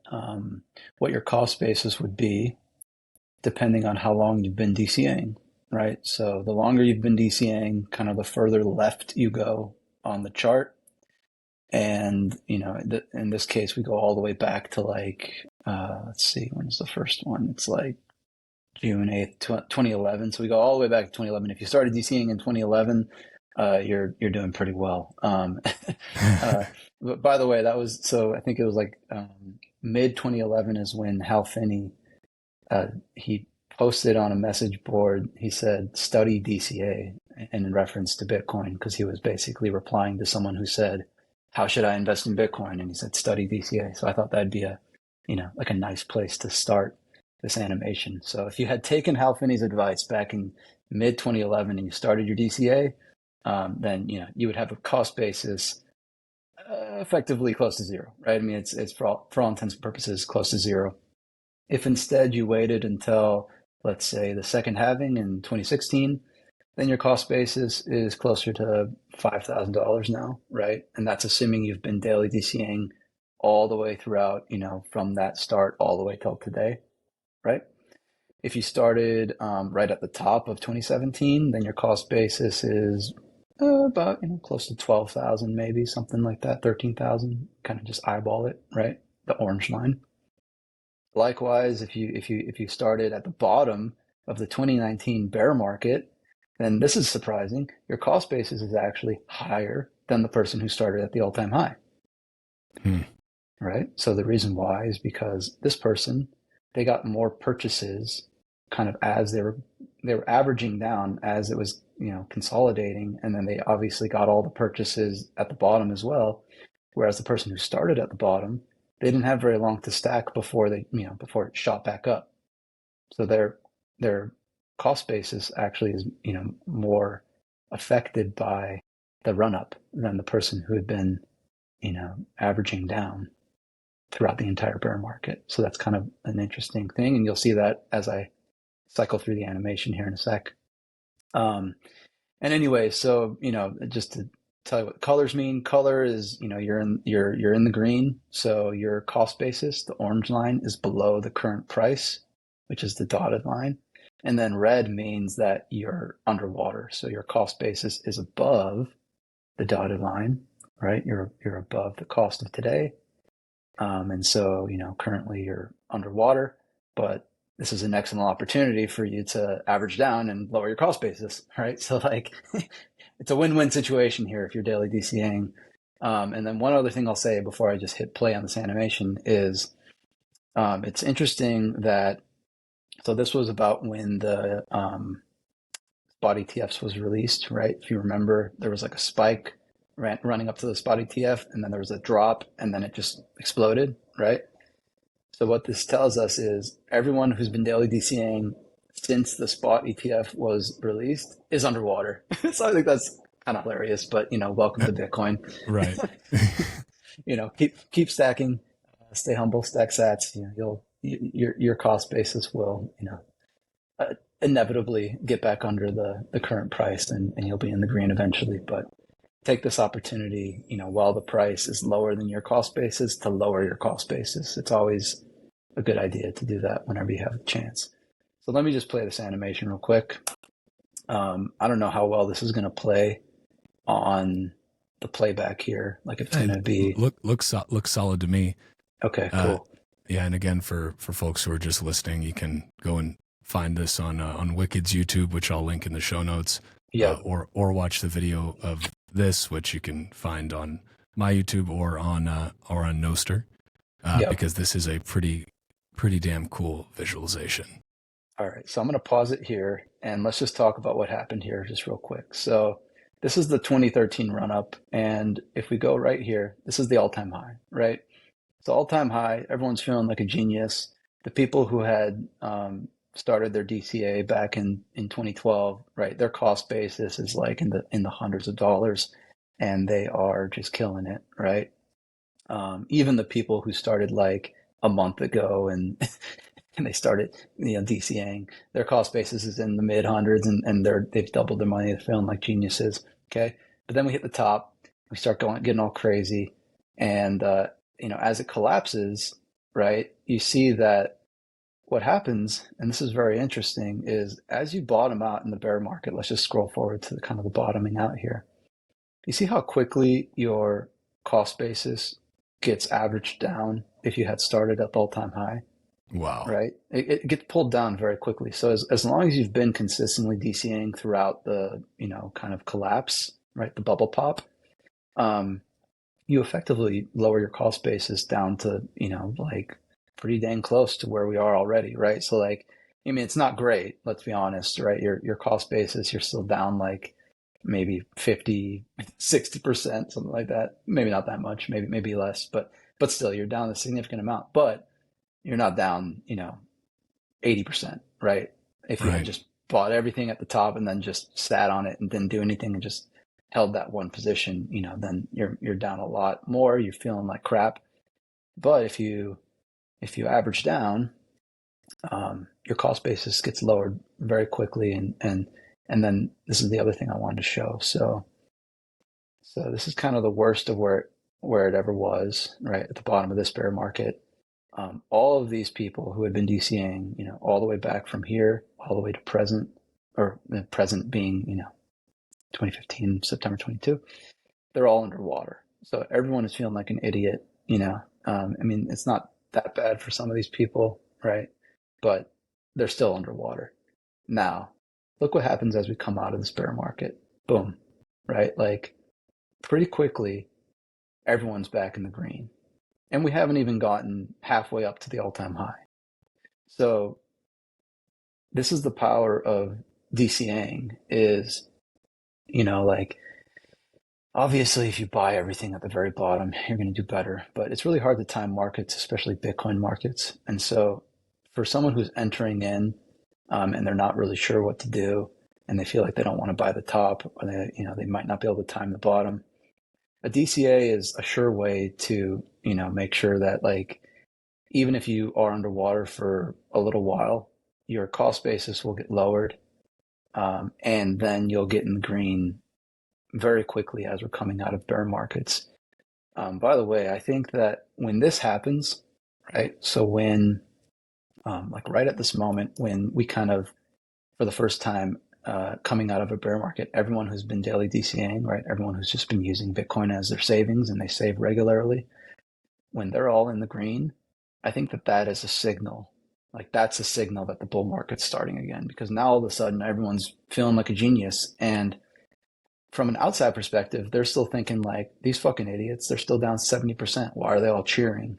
what your cost basis would be depending on how long you've been DCAing, right? So the longer you've been DCAing, kind of the further left you go on the chart. And, in this case, we go all the way back to like, let's see, when's the first one? It's like June 8th, 2011. So we go all the way back to 2011. If you started DCing in 2011, you're doing pretty well. But by the way, I think it was like mid 2011 is when Hal Finney, he posted on a message board, he said, study DCA, in reference to Bitcoin, because he was basically replying to someone who said, how should I invest in Bitcoin? And he said, study DCA. So I thought that'd be like a nice place to start this animation. So if you had taken Hal Finney's advice back in mid 2011 and you started your DCA, then you would have a cost basis effectively close to zero, right? I mean, it's for all intents and purposes close to zero. If instead you waited until, let's say, the second halving in 2016, then your cost basis is closer to $5,000 now, right? And that's assuming you've been daily DCing all the way throughout, from that start all the way till today, right? If you started right at the top of 2017, then your cost basis is about close to 12,000, maybe something like that, 13,000. Kind of just eyeball it, right? The orange line. Likewise, if you started at the bottom of the 2019 bear market, then this is surprising. Your cost basis is actually higher than the person who started at the all-time high. Right? So the reason why is because this person, they got more purchases kind of as they were averaging down as it was, consolidating, and then they obviously got all the purchases at the bottom as well. Whereas the person who started at the bottom, they didn't have very long to stack before before it shot back up. So their cost basis actually is, more affected by the run up than the person who had been, averaging down throughout the entire bear market. So that's kind of an interesting thing. And you'll see that as I cycle through the animation here in a sec. And anyway, so, just to tell you what colors mean, color is, you're in the green. So your cost basis, the orange line, is below the current price, which is the dotted line. And then red means that you're underwater. So your cost basis is above the dotted line, right? You're above the cost of today. And so, currently you're underwater, but this is an excellent opportunity for you to average down and lower your cost basis, right? So like it's a win-win situation here if you're daily DCAing. And then one other thing I'll say before I just hit play on this animation is it's interesting that, so this was about when the spot ETFs was released, right? If you remember, there was like a spike running up to the spot ETF, and then there was a drop, and then it just exploded, right? So what this tells us is everyone who's been daily DCAing since the spot ETF was released is underwater. So I think that's kind of hilarious, but welcome to Bitcoin. Right. Keep stacking, stay humble, stack sats. Your cost basis will inevitably get back under the current price, and you'll be in the green eventually. But take this opportunity, while the price is lower than your cost basis, to lower your cost basis. It's always a good idea to do that whenever you have a chance. So let me just play this animation real quick. I don't know how well this is going to play on the playback here. Like it's going to be looks solid to me. Okay, cool. Yeah, and again, for folks who are just listening, you can go and find this on Wicked's YouTube, which I'll link in the show notes. Yeah. Or watch the video of this, which you can find on my YouTube or on Noster, because this is a pretty damn cool visualization. All right, so I'm going to pause it here and let's just talk about what happened here just real quick. So this is the 2013 run up, and if we go right here, this is the all-time high, right? So all-time high, everyone's feeling like a genius. The people who had started their DCA back in 2012, right? Their cost basis is like in the hundreds of dollars, and they are just killing it, right? Even the people who started like a month ago and and they started DCAing, their cost basis is in the mid hundreds, and they've doubled their money. They're feeling like geniuses. Okay, but then we hit the top, we start getting all crazy, and as it collapses, right? You see that what happens, and this is very interesting, is as you bottom out in the bear market, let's just scroll forward to the kind of the bottoming out here. You see how quickly your cost basis gets averaged down if you had started at the all-time high. Wow. Right? It gets pulled down very quickly. So as long as you've been consistently DCAing throughout the, kind of collapse, right? The bubble pop, you effectively lower your cost basis down to, like pretty dang close to where we are already, right? So like, it's not great, let's be honest, right? Your cost basis, you're still down like maybe 50, 60%, something like that. Maybe not that much, maybe less, but still you're down a significant amount. But you're not down, 80%, right? If you had just bought everything at the top and then just sat on it and didn't do anything and just held that one position, then you're down a lot more. You're feeling like crap. But if you average down, your cost basis gets lowered very quickly, and then this is the other thing I wanted to show. So this is kind of the worst of where it ever was, right at the bottom of this bear market. All of these people who had been DCAing, all the way back from here, all the way to present, or the present being, 2015, September 22, they're all underwater. So everyone is feeling like an idiot, it's not that bad for some of these people, right? But they're still underwater. Now, look what happens as we come out of this bear market. Boom, right? Like pretty quickly, everyone's back in the green. And we haven't even gotten halfway up to the all-time high. So this is the power of DCAing is, like, obviously if you buy everything at the very bottom, you're going to do better. But it's really hard to time markets, especially Bitcoin markets. And so for someone who's entering in and they're not really sure what to do, and they feel like they don't want to buy the top, or they might not be able to time the bottom, a DCA is a sure way to, make sure that like, even if you are underwater for a little while, your cost basis will get lowered. And then you'll get in the green very quickly as we're coming out of bear markets. By the way, I think that when this happens, right? So when, like right at this moment, when we kind of for the first time coming out of a bear market, everyone who's been daily DCAing, right? Everyone who's just been using Bitcoin as their savings and they save regularly, when they're all in the green, I think that that is a signal. Like that's a signal that the bull market's starting again, because now all of a sudden everyone's feeling like a genius. And from an outside perspective, they're still thinking like these fucking idiots, they're still down 70%. Why are they all cheering?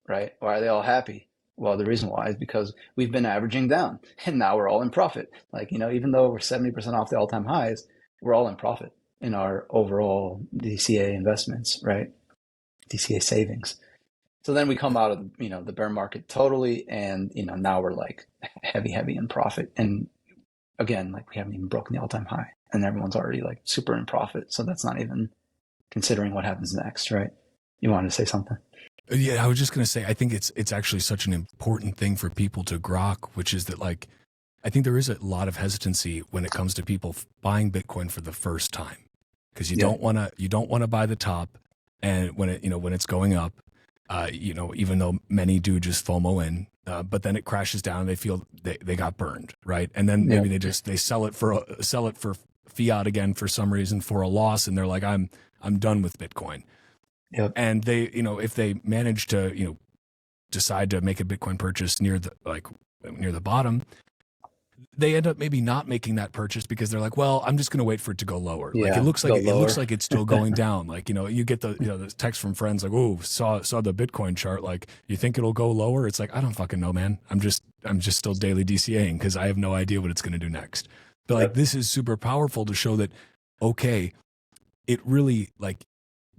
Right? Why are they all happy? Well, the reason why is because we've been averaging down and now we're all in profit. Like, even though we're 70% off the all-time highs, we're all in profit in our overall DCA investments, right? DCA savings. So then we come out of the bear market totally, and now we're like heavy in profit. And again, like we haven't even broken the all-time high, and everyone's already like super in profit. So that's not even considering what happens next, right? You wanted to say something? Yeah, I was just going to say, I think it's actually such an important thing for people to grok, which is that like, I think there is a lot of hesitancy when it comes to people buying Bitcoin for the first time, because you don't want to buy the top, and when it's going up, even though many do just FOMO in, but then it crashes down and they feel they got burned, right? And then maybe they sell it for fiat again for some reason for a loss, and they're like, I'm done with Bitcoin. Yep. And they, if they manage to, decide to make a Bitcoin purchase near the bottom, they end up maybe not making that purchase because they're like, well, I'm just going to wait for it to go lower. Yeah, like it looks like it's still going down. Like, you get the text from friends like, oh, saw the Bitcoin chart. Like, you think it'll go lower? It's like, I don't fucking know, man. I'm just still daily DCAing because I have no idea what it's going to do next. But like, this is super powerful to show that, okay, it really like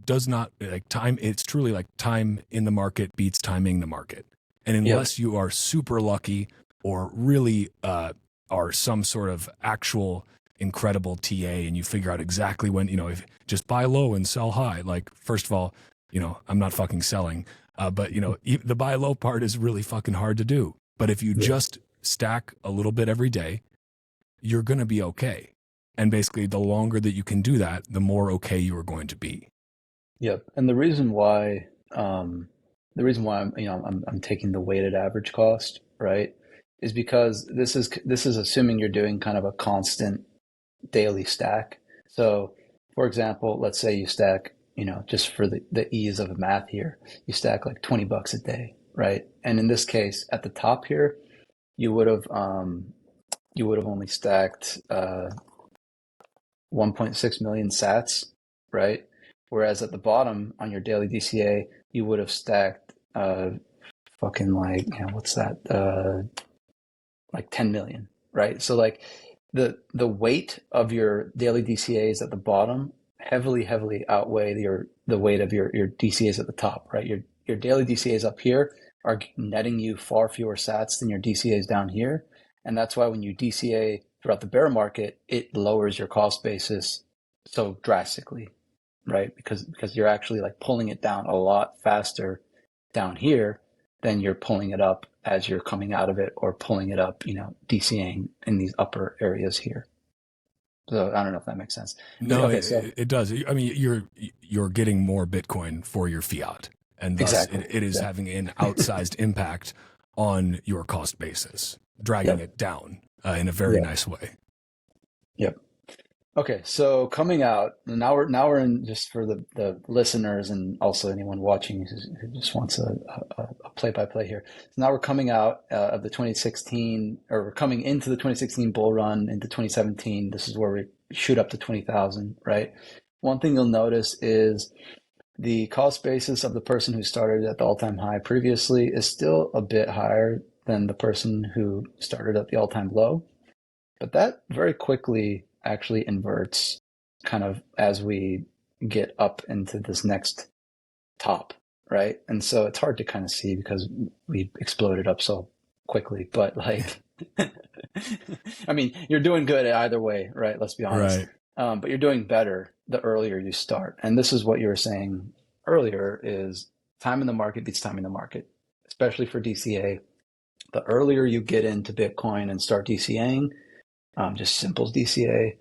does not like time. It's truly like time in the market beats timing the market. And unless you are super lucky or really, are some sort of actual incredible TA and you figure out exactly when, if just buy low and sell high. Like, first of all, I'm not fucking selling, but the buy low part is really fucking hard to do. But if you just stack a little bit every day, you're going to be okay. And basically the longer that you can do that, the more okay you are going to be. Yep. And the reason why I'm taking the weighted average cost, right, is because this is assuming you're doing kind of a constant daily stack. So, for example, let's say you stack, just for the ease of math here, you stack like $20 a day, right? And in this case, at the top here, you would have only stacked 1.6 million sats, right? Whereas at the bottom on your daily DCA, you would have stacked fucking like, what's that? Like 10 million, right? So like the weight of your daily DCAs at the bottom heavily outweigh the weight of your DCAs at the top, right? Your daily DCAs up here are netting you far fewer sats than your DCAs down here. And that's why when you DCA throughout the bear market, it lowers your cost basis so drastically, right? Because you're actually like pulling it down a lot faster down here than you're pulling it up as you're coming out of it, or pulling it up, DCAing in these upper areas here. So I don't know if that makes sense. No, it does. I mean, you're getting more Bitcoin for your fiat, and thus exactly. it is having an outsized impact on your cost basis, dragging it down in a very nice way. Yep. Okay, so coming out now, we're in, just for the listeners and also anyone watching who just wants a play-by-play here. So now we're coming out of the 2016, or we're coming into the 2016 bull run into 2017. This is where we shoot up to 20,000, right? One thing you'll notice is the cost basis of the person who started at the all-time high previously is still a bit higher than the person who started at the all-time low, but that very quickly actually inverts kind of as we get up into this next top, right? And so it's hard to kind of see because we exploded up so quickly, but like, I mean, you're doing good either way, right? Let's be honest. Right. But you're doing better the earlier you start. And this is what you were saying earlier, is time in the market beats time in the market, especially for DCA. The earlier you get into Bitcoin and start DCAing, just simple DCA,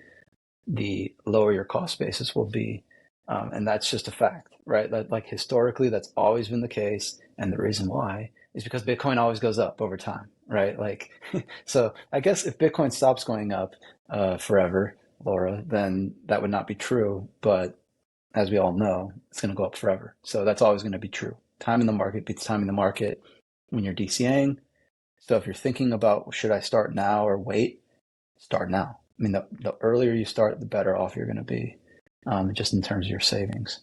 the lower your cost basis will be. And that's just a fact, right? That, like, historically, that's always been the case. And the reason why is because Bitcoin always goes up over time, right? Like, so I guess if Bitcoin stops going up forever, Laura, then that would not be true. But as we all know, it's going to go up forever. So that's always going to be true. Time in the market beats time in the market when you're DCAing. So if you're thinking about should I start now or wait, start now. I mean, the earlier you start, the better off you're going to be, just in terms of your savings.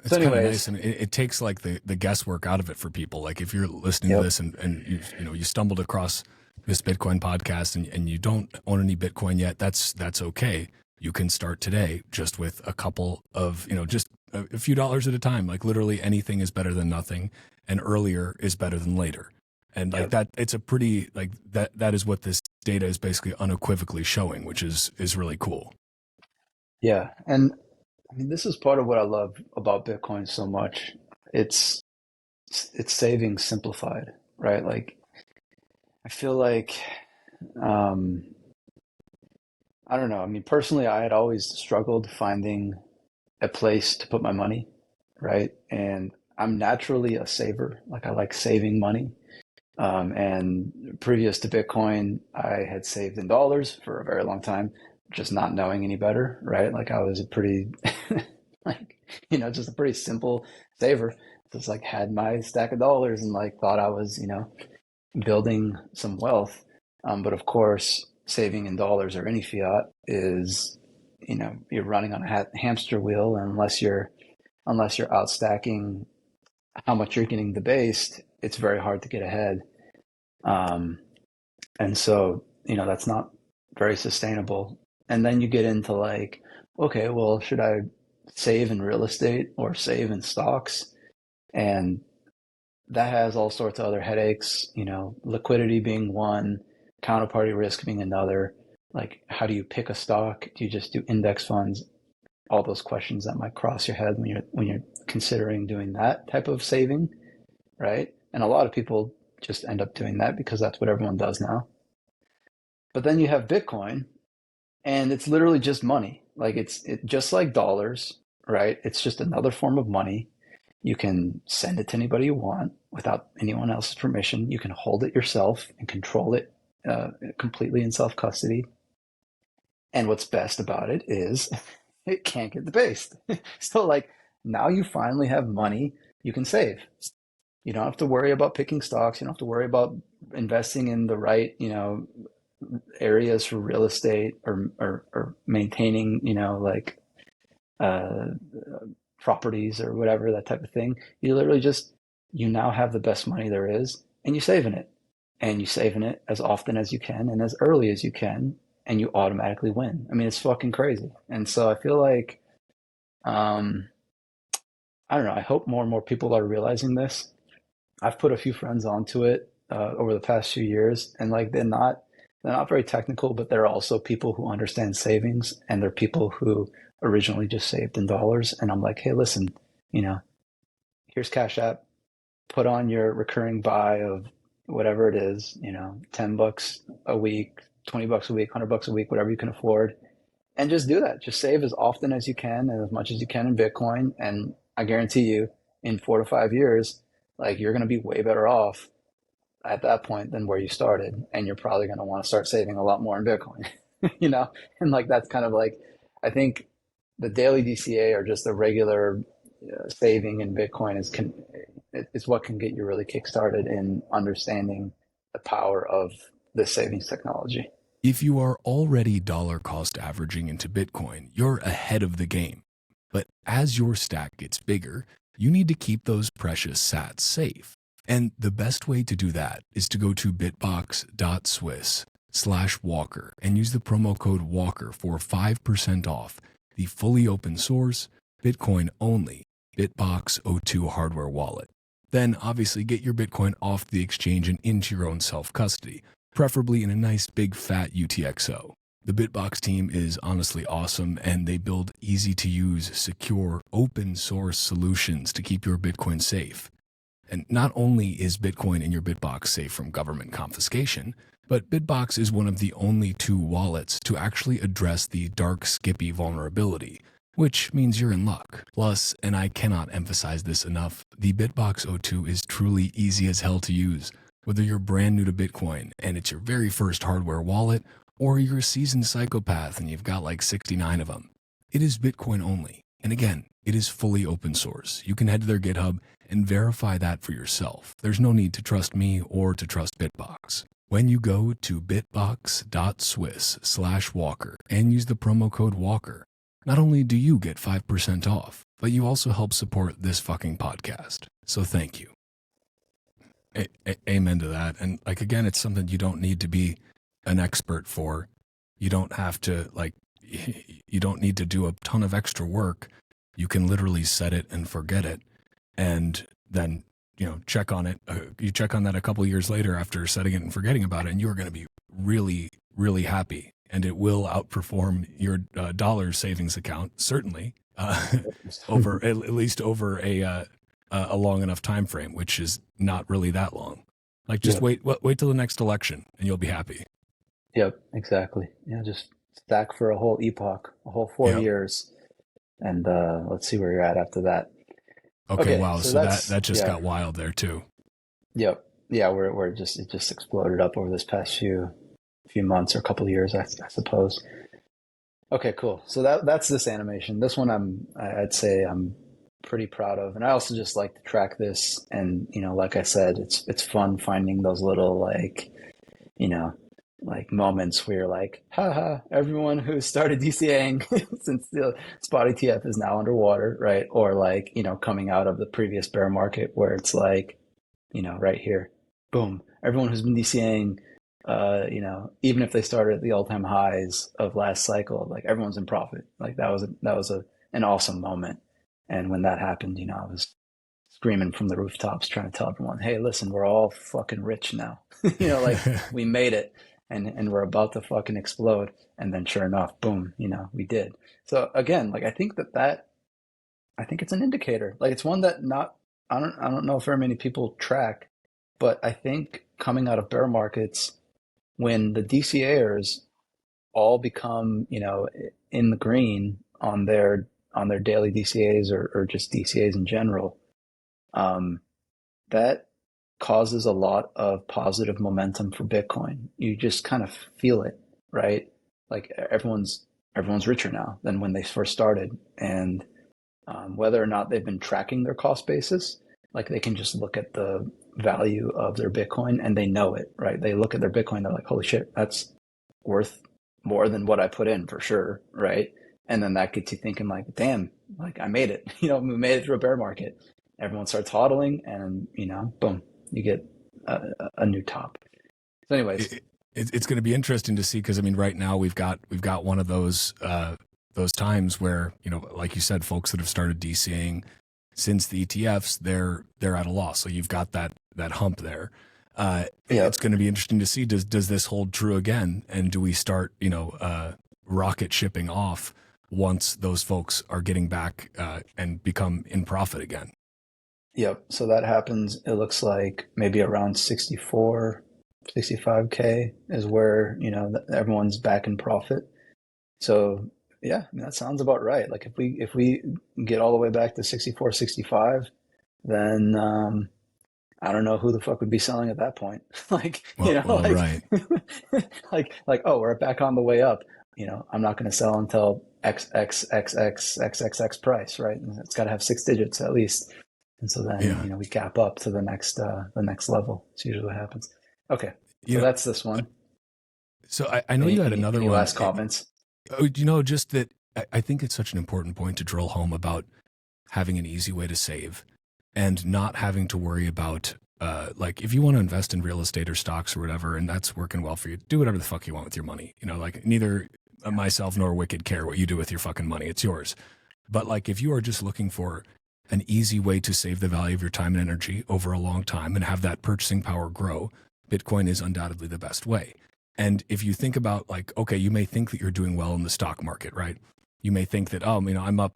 So, It's kind of nice, anyways, and it takes like the guesswork out of it for people. Like if you're listening to yep, this and you stumbled across this Bitcoin podcast and you don't own any Bitcoin yet, that's okay. You can start today just with a couple of just a few dollars at a time. Like literally anything is better than nothing, and earlier is better than later. And like yep, that, it's a pretty like that is what this data is basically unequivocally showing, which is really cool. yeah. And I mean, this is part of what I love about Bitcoin so much. It's it's savings simplified, right? Like I feel like um, I don't know. I mean, personally, I had always struggled finding a place to put my money, right? And I'm naturally a saver. Like I like saving money. And previous to Bitcoin, I had saved in dollars for a very long time, just not knowing any better, right? Like I was a pretty, like, just a pretty simple saver. Just like had my stack of dollars and like thought I was, building some wealth. But of course, saving in dollars or any fiat is, you're running on a hamster wheel unless you're outstacking how much you're getting debased, it's very hard to get ahead. Um, and so, that's not very sustainable. And then you get into like, okay, well, should I save in real estate or save in stocks? And that has all sorts of other headaches, liquidity being one, counterparty risk being another. Like, how do you pick a stock? Do you just do index funds? All those questions that might cross your head when you're considering doing that type of saving, right? And a lot of people just end up doing that because that's what everyone does now. But then you have Bitcoin, and it's literally just money. Like it just like dollars, right? It's just another form of money. You can send it to anybody you want without anyone else's permission. You can hold it yourself and control it completely in self custody. And what's best about it is it can't get debased. So like now you finally have money you can save. You don't have to worry about picking stocks. You don't have to worry about investing in the right, areas for real estate or maintaining, like uh, properties or whatever, that type of thing. You literally just, you now have the best money there is and you save in it. And you save in it as often as you can and as early as you can, and you automatically win. I mean, it's fucking crazy. And so I feel like, um, I don't know, I hope more and more people are realizing this. I've put a few friends onto it over the past few years, and like they're not very technical, but they're also people who understand savings, and they're people who originally just saved in dollars. And I'm like, hey, listen, you know, here's Cash App. Put on your recurring buy of whatever it is, $10 a week, $20 a week, $100 a week, whatever you can afford, and just do that. Just save as often as you can and as much as you can in Bitcoin. And I guarantee you, in 4 to 5 years, like you're going to be way better off at that point than where you started, and you're probably going to want to start saving a lot more in Bitcoin, and like that's kind of like I think the daily DCA or just the regular saving in Bitcoin is what can get you really kickstarted in understanding the power of this savings technology. If you are already dollar cost averaging into Bitcoin, you're ahead of the game. But as your stack gets bigger, you need to keep those precious sats safe. And the best way to do that is to go to bitbox.swiss/Walker and use the promo code Walker for 5% off the fully open source, Bitcoin only Bitbox O2 hardware wallet. Then obviously get your Bitcoin off the exchange and into your own self-custody, preferably in a nice big fat UTXO. The Bitbox team is honestly awesome, and they build easy-to-use, secure, open-source solutions to keep your Bitcoin safe. And not only is Bitcoin in your Bitbox safe from government confiscation, but Bitbox is one of the only 2 wallets to actually address the dark Skippy vulnerability, which means you're in luck. Plus, and I cannot emphasize this enough, the Bitbox O2 is truly easy as hell to use. Whether you're brand new to Bitcoin and it's your very first hardware wallet, or you're a seasoned psychopath and you've got like 69 of them, it is Bitcoin only. And again, it is fully open source. You can head to their GitHub and verify that for yourself. There's no need to trust me or to trust Bitbox. When you go to bitbox.swiss/Walker and use the promo code Walker, not only do you get 5% off, but you also help support this fucking podcast. So thank you. Amen to that. And like, again, it's something you don't need to be an expert for. You don't have to you don't need to do a ton of extra work. You can literally set it and forget it. And then, check on it. You check on that a couple years later after setting it and forgetting about it, and you're going to be really, really happy. And it will outperform your dollar savings account, certainly, over at least over a long enough time frame, which is not really that long. Like, just wait till the next election, and you'll be happy. Yep, exactly. Yeah, just stack for a whole epoch, a whole 4 years, and let's see where you're at after that. Okay, wow. So that just got wild there too. Yep. Yeah, it just exploded up over this past few months or a couple of years, I suppose. Okay, cool. So that's this animation. This one I'd say I'm pretty proud of, and I also just like to track this. And like I said, it's fun finding those little like moments where you're like, haha, everyone who started DCAing since the spot ETF is now underwater, right? Or like, coming out of the previous bear market where it's like, right here, boom, everyone who's been DCAing, even if they started at the all-time highs of last cycle, like everyone's in profit. Like that was an awesome moment. And when that happened, I was screaming from the rooftops trying to tell everyone, hey, listen, we're all fucking rich now. Like we made it. And we're about to fucking explode. And then sure enough, boom, we did. So again, like I think it's an indicator. Like it's one that I don't know if very many people track, but I think coming out of bear markets, when the DCAers all become, in the green on their daily DCAs or just DCAs in general, that causes a lot of positive momentum for Bitcoin. You just kind of feel it, right? Like everyone's richer now than when they first started. And whether or not they've been tracking their cost basis, like they can just look at the value of their Bitcoin and they know it, right? They look at their Bitcoin, they're like, holy shit, that's worth more than what I put in for sure, right? And then that gets you thinking like, damn, like I made it, we made it through a bear market. Everyone starts hodling and, boom, you get a new top. So anyways, it's going to be interesting to see, because I mean, right now we've got one of those times where, like you said, folks that have started DCAing since the ETFs, they're at a loss. So you've got that hump there. It's going to be interesting to see, does this hold true again? And do we start, rocket shipping off once those folks are getting back and become in profit again? Yep. So that happens, it looks like maybe around 64, 65K is where, everyone's back in profit. So yeah, I mean, that sounds about right. Like if we get all the way back to 64, 65, then I don't know who the fuck would be selling at that point. Like, right. like, oh, we're back on the way up. I'm not going to sell until XXXXXXX price, right? And it's got to have 6 digits at least. And so then, we cap up to the next level. It's usually what happens. Okay. So that's this one. So I know you had another one. Last comments? Just that I think it's such an important point to drill home about having an easy way to save and not having to worry about, like if you want to invest in real estate or stocks or whatever, and that's working well for you, do whatever the fuck you want with your money. Like neither myself nor Wicked care what you do with your fucking money. It's yours. But like if you are just looking for an easy way to save the value of your time and energy over a long time and have that purchasing power grow, Bitcoin is undoubtedly the best way. And if you think about like, okay, you may think that you're doing well in the stock market, right? You may think that, I'm up,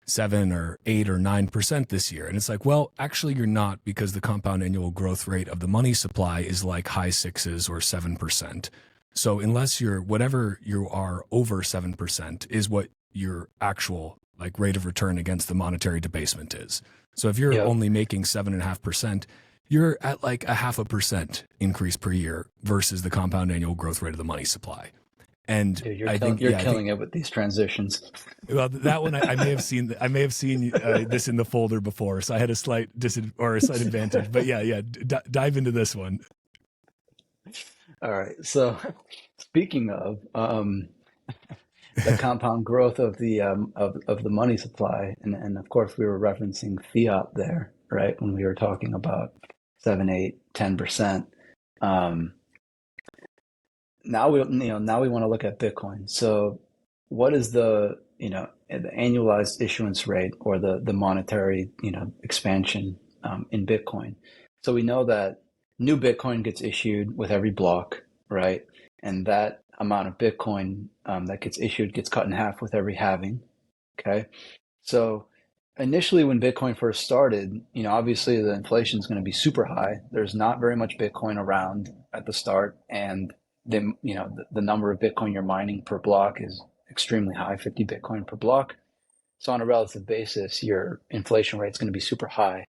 7 or 8 or 9% this year. And it's like, well, actually you're not, because the compound annual growth rate of the money supply is like high 6s or 7%. So unless whatever you are over 7% is what your actual like rate of return against the monetary debasement is. So if you're Yep. only making 7.5%, you're at like a 0.5% increase per year versus the compound annual growth rate of the money supply. And Dude, I think, you're yeah, I think killing it with these transitions. well, that one I may have seen. I may have seen this in the folder before, so I had a slight or a slight advantage. But yeah, dive into this one. All right. So, speaking of the compound growth of the money supply, and of course we were referencing fiat there, right? When we were talking about 7, 8, 10%. Um, now we want to look at Bitcoin. So, what is the annualized issuance rate or the monetary expansion in Bitcoin? So we know that new Bitcoin gets issued with every block, right? And that amount of Bitcoin that gets issued gets cut in half with every halving. Okay, so initially when Bitcoin first started, obviously the inflation is going to be super high. There's not very much Bitcoin around at the start, and the number of Bitcoin you're mining per block is extremely high, 50 Bitcoin per block. So on a relative basis, your inflation rate is going to be super high.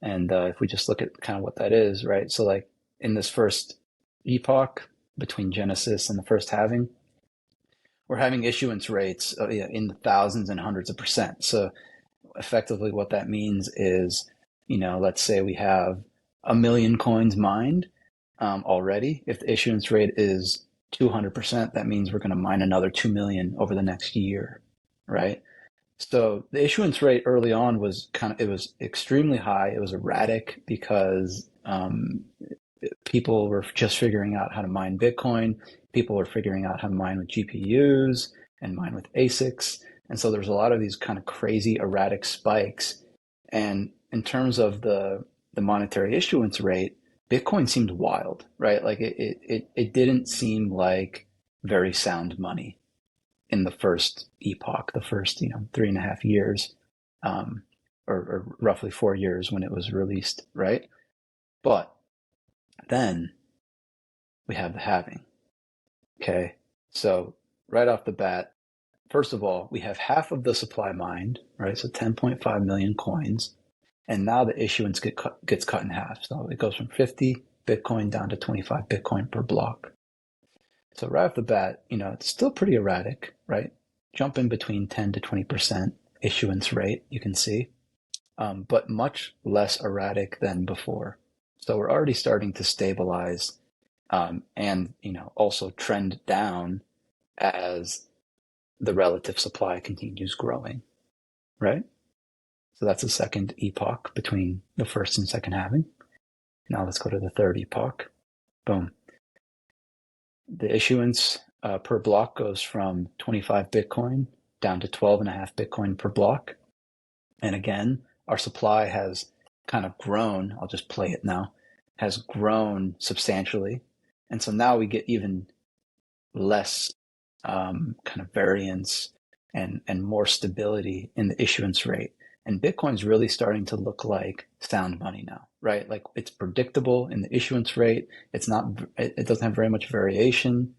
And if we just look at kind of what that is, right? So like in this first epoch between Genesis and the first halving, we're having issuance rates in the thousands and hundreds of percent. So effectively what that means is, let's say we have 1 million coins mined already. If the issuance rate is 200%, that means we're going to mine another 2 million over the next year, right? So the issuance rate early on was it was extremely high. It was erratic because people were just figuring out how to mine Bitcoin. People were figuring out how to mine with GPUs and mine with ASICs. And so there's a lot of these kind of crazy erratic spikes. And in terms of the monetary issuance rate, Bitcoin seemed wild, right? Like it didn't seem like very sound money in the first epoch, the first 3.5 years, or roughly 4 years when it was released, right? But then we have the halving. Okay, so right off the bat, first of all, we have half of the supply mined, right? So 10.5 million coins, and now the issuance gets cut in half. So it goes from 50 Bitcoin down to 25 Bitcoin per block. So right off the bat, it's still pretty erratic, right? Jumping between 10 to 20% issuance rate, you can see, but much less erratic than before. So we're already starting to stabilize, and also trend down as the relative supply continues growing, right? So that's the second epoch between the first and second halving. Now let's go to the third epoch. Boom. The issuance per block goes from 25 Bitcoin down to 12.5 Bitcoin per block. And again, our supply has kind of grown. I'll just play it now. Has grown substantially. And so now we get even less kind of variance and more stability in the issuance rate. And Bitcoin's really starting to look like sound money now, right? Like it's predictable in the issuance rate. It doesn't have very much variation.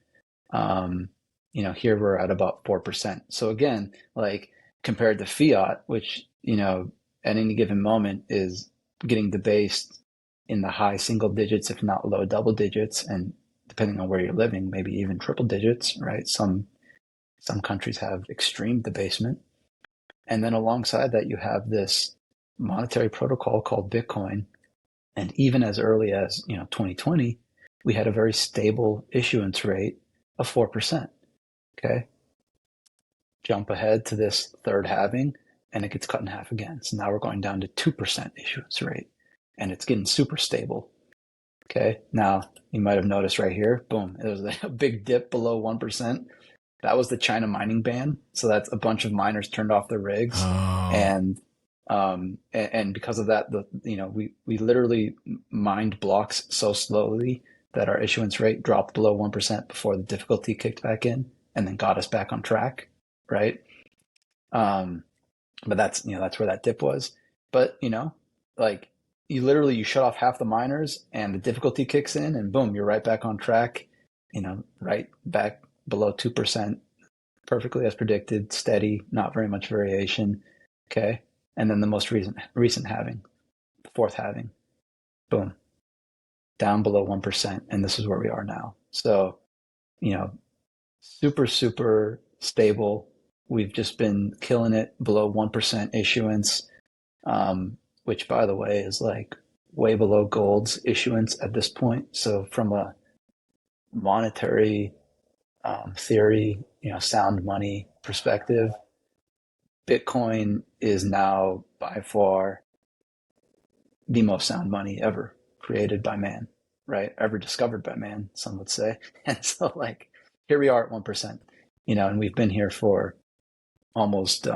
Here we're at about 4%. So again, like compared to fiat, which, at any given moment is getting debased in the high single digits, if not low double digits, and depending on where you're living, maybe even triple digits, right? Some countries have extreme debasement. And then alongside that, you have this monetary protocol called Bitcoin. And even as early as 2020, we had a very stable issuance rate of 4%. Okay. Jump ahead to this third halving, and it gets cut in half again. So now we're going down to 2% issuance rate, and it's getting super stable. Okay. Now you might have noticed right here, boom, there was a big dip below 1%. That was the China mining ban. So that's a bunch of miners turned off their rigs, and because of that, we literally mined blocks so slowly that our issuance rate dropped below 1% before the difficulty kicked back in, and then got us back on track, right? But that's where that dip was. But like you shut off half the miners, and the difficulty kicks in, and boom, you're right back on track. Right back below 2%, perfectly as predicted, steady, not very much variation. Okay. And then the most recent halving, the fourth halving, boom, down below 1%. And this is where we are now. So, you know, super, super stable. We've just been killing it below 1% issuance, which, by the way, is like way below gold's issuance at this point. So, from a monetary theory, sound money perspective, Bitcoin is now by far the most sound money ever created by man, right? Ever discovered by man, some would say. And so, like, here we are at 1%, and we've been here for almost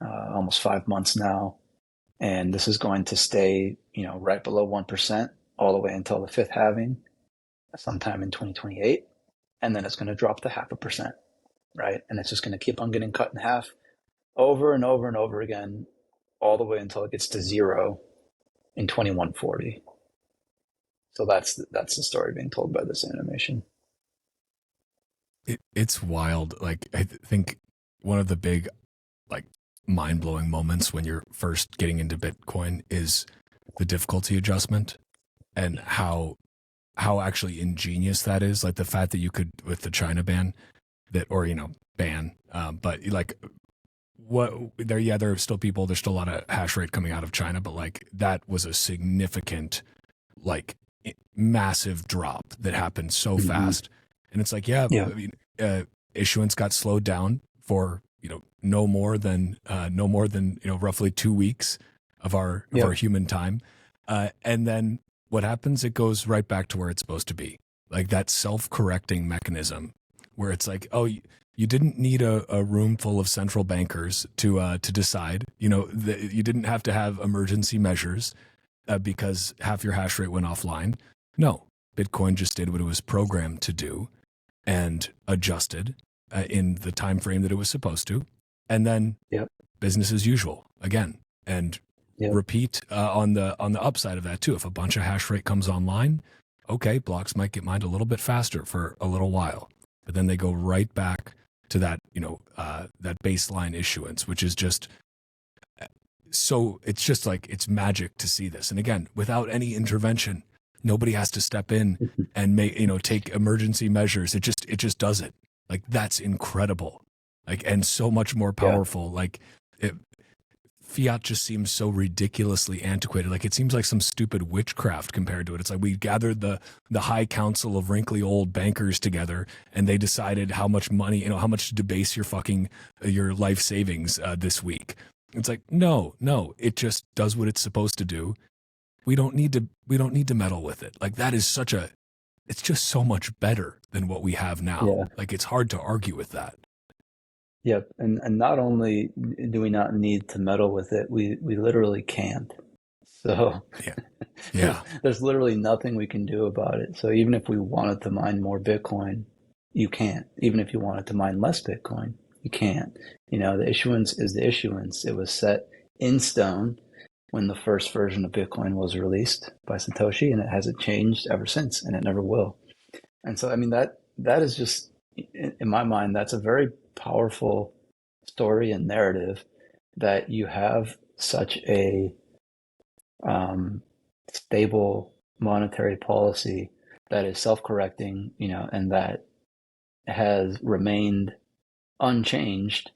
almost 5 months now, and this is going to stay, right below 1% all the way until the fifth halving, sometime in 2028, and then it's going to drop to 0.5%, right? And it's just going to keep on getting cut in half over and over and over again, all the way until it gets to zero in 2140. So that's the story being told by this animation. It's wild. Like, I think one of the big, like, mind-blowing moments when you're first getting into Bitcoin is the difficulty adjustment and how actually ingenious that is. Like the fact that you could, with the China ban, ban, but like there are still people, there's still a lot of hash rate coming out of China, but like that was a significant, like, massive drop that happened so fast. And it's like, I mean, issuance got slowed down for, no more than roughly 2 weeks of our human time. And then what happens? It goes right back to where it's supposed to be. Like that self-correcting mechanism where it's like, oh, you didn't need a room full of central bankers to decide, you didn't have to have emergency measures because half your hash rate went offline. No, Bitcoin just did what it was programmed to do and adjusted in the time frame that it was supposed to. And then business as usual again. And repeat on the upside of that too. If a bunch of hash rate comes online, okay, blocks might get mined a little bit faster for a little while, but then they go right back to that, that baseline issuance, which is just so, it's just like, it's magic to see this. And again, without any intervention, nobody has to step in and take emergency measures. It just does it. Like, that's incredible. Like, and so much more powerful. Like, Fiat just seems so ridiculously antiquated. Like, it seems like some stupid witchcraft compared to it. It's like we gathered the high council of wrinkly old bankers together, and they decided how much money, how much to debase your life savings this week. It's like, no, it just does what it's supposed to do. We don't need to meddle with it. Like, that is it's just so much better than what we have now. Yeah. Like, it's hard to argue with that. Yep. And not only do we not need to meddle with it, we literally can't. So there's literally nothing we can do about it. So even if we wanted to mine more Bitcoin, you can't. Even if you wanted to mine less Bitcoin, you can't. The issuance is the issuance. It was set in stone when the first version of Bitcoin was released by Satoshi, and it hasn't changed ever since, and it never will. And so, I mean, that is just, in my mind, that's a very powerful story and narrative, that you have such a stable monetary policy that is self-correcting, and that has remained unchanged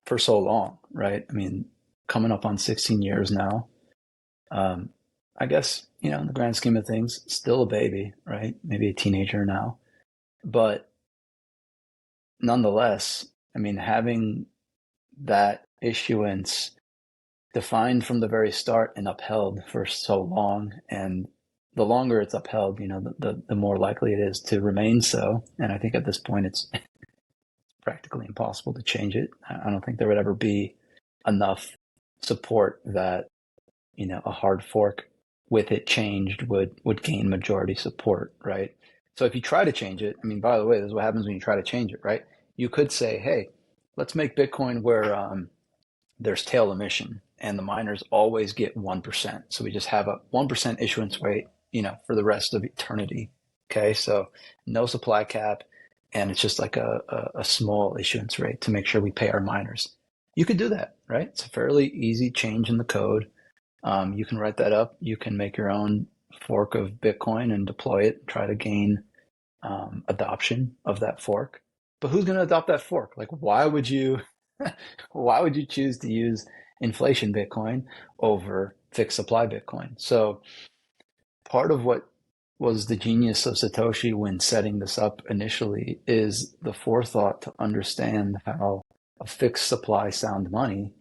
for so long, right? I mean, coming up on 16 years now. I guess, in the grand scheme of things, still a baby, right? Maybe a teenager now. But nonetheless, I mean, having that issuance defined from the very start and upheld for so long, and the longer it's upheld, the more likely it is to remain so. And I think at this point, it's practically impossible to change it. I don't think there would ever be enough support that, a hard fork with it changed would gain majority support, right? So if you try to change it, I mean, by the way, this is what happens when you try to change it, right? You could say, hey, let's make Bitcoin where there's tail emission and the miners always get 1%. So we just have a 1% issuance rate, for the rest of eternity. Okay, so no supply cap, and it's just like a small issuance rate to make sure we pay our miners. You could do that, right? It's a fairly easy change in the code. You can write that up. You can make your own fork of Bitcoin and deploy it, try to gain adoption of that fork. But who's going to adopt that fork? Like, why would you, why would you choose to use inflation Bitcoin over fixed supply Bitcoin? So part of what was the genius of Satoshi when setting this up initially is the forethought to understand how a fixed supply sound money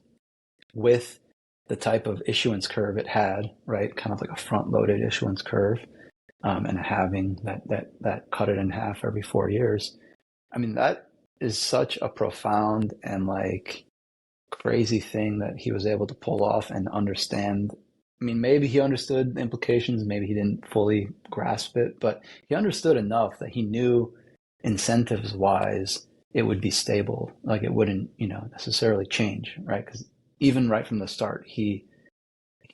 with the type of issuance curve it had, right? Kind of like a front loaded issuance curve, and having that cut it in half every 4 years. I mean, that is such a profound and like crazy thing that he was able to pull off and understand. I mean, maybe he understood the implications, maybe he didn't fully grasp it, but he understood enough that he knew incentives wise it would be stable, like it wouldn't, necessarily change, right? Because even right from the start, he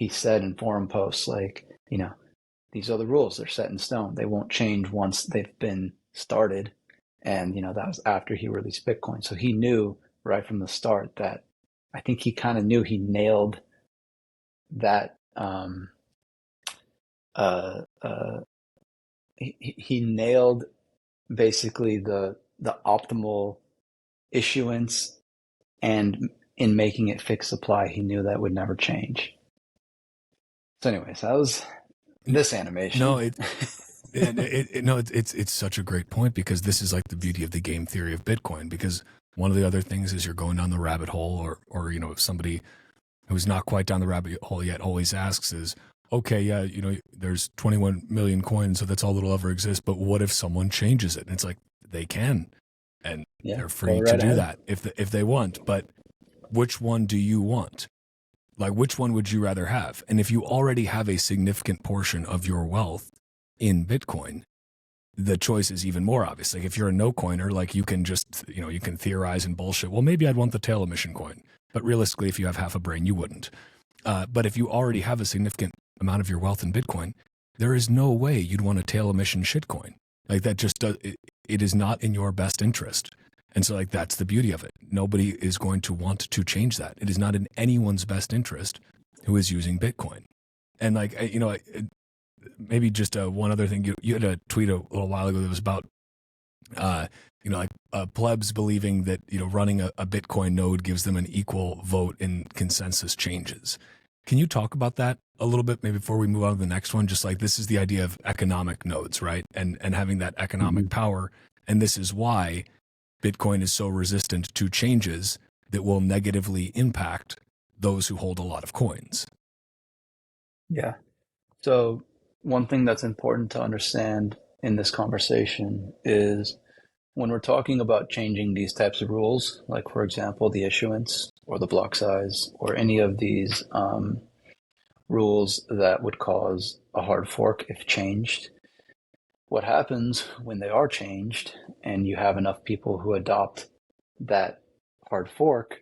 said in forum posts like, these are the rules, they're set in stone. They won't change once they've been started. And, that was after he released Bitcoin. So he knew right from the start that I think he kind of knew he nailed that. Uh, uh, he nailed basically the optimal issuance, and in making it fixed supply, he knew that would never change. So, anyways, that was this animation. No, it's such a great point, because this is like the beauty of the game theory of Bitcoin. Because one of the other things is you're going down the rabbit hole, or if somebody who's not quite down the rabbit hole yet always asks is, okay, yeah, there's 21 million coins, so that's all that'll ever exist. But what if someone changes it? And it's like, they can, and Yeah, they're free right to do ahead. that if they want. But which one do you want? Like, which one would you rather have? And if you already have a significant portion of your wealth in Bitcoin, the choice is even more obvious. Like, if you're a no coiner, like, you can just, you can theorize and bullshit. Well, maybe I'd want the tail emission coin. But realistically, if you have half a brain, you wouldn't. But if you already have a significant amount of your wealth in Bitcoin, there is no way you'd want a tail emission shitcoin. Like, that just does, it is not in your best interest. And so, like, that's the beauty of it. Nobody is going to want to change that. It is not in anyone's best interest who is using Bitcoin. And like, maybe just one other thing. You had a tweet a little while ago that was about, plebs believing that, running a Bitcoin node gives them an equal vote in consensus changes. Can you talk about that a little bit, maybe before we move on to the next one? Just like, this is the idea of economic nodes, right? And having that economic power. And this is why Bitcoin is so resistant to changes that will negatively impact those who hold a lot of coins. Yeah. So one thing that's important to understand in this conversation is when we're talking about changing these types of rules, like, for example, the issuance or the block size or any of these rules that would cause a hard fork if changed, what happens when they are changed and you have enough people who adopt that hard fork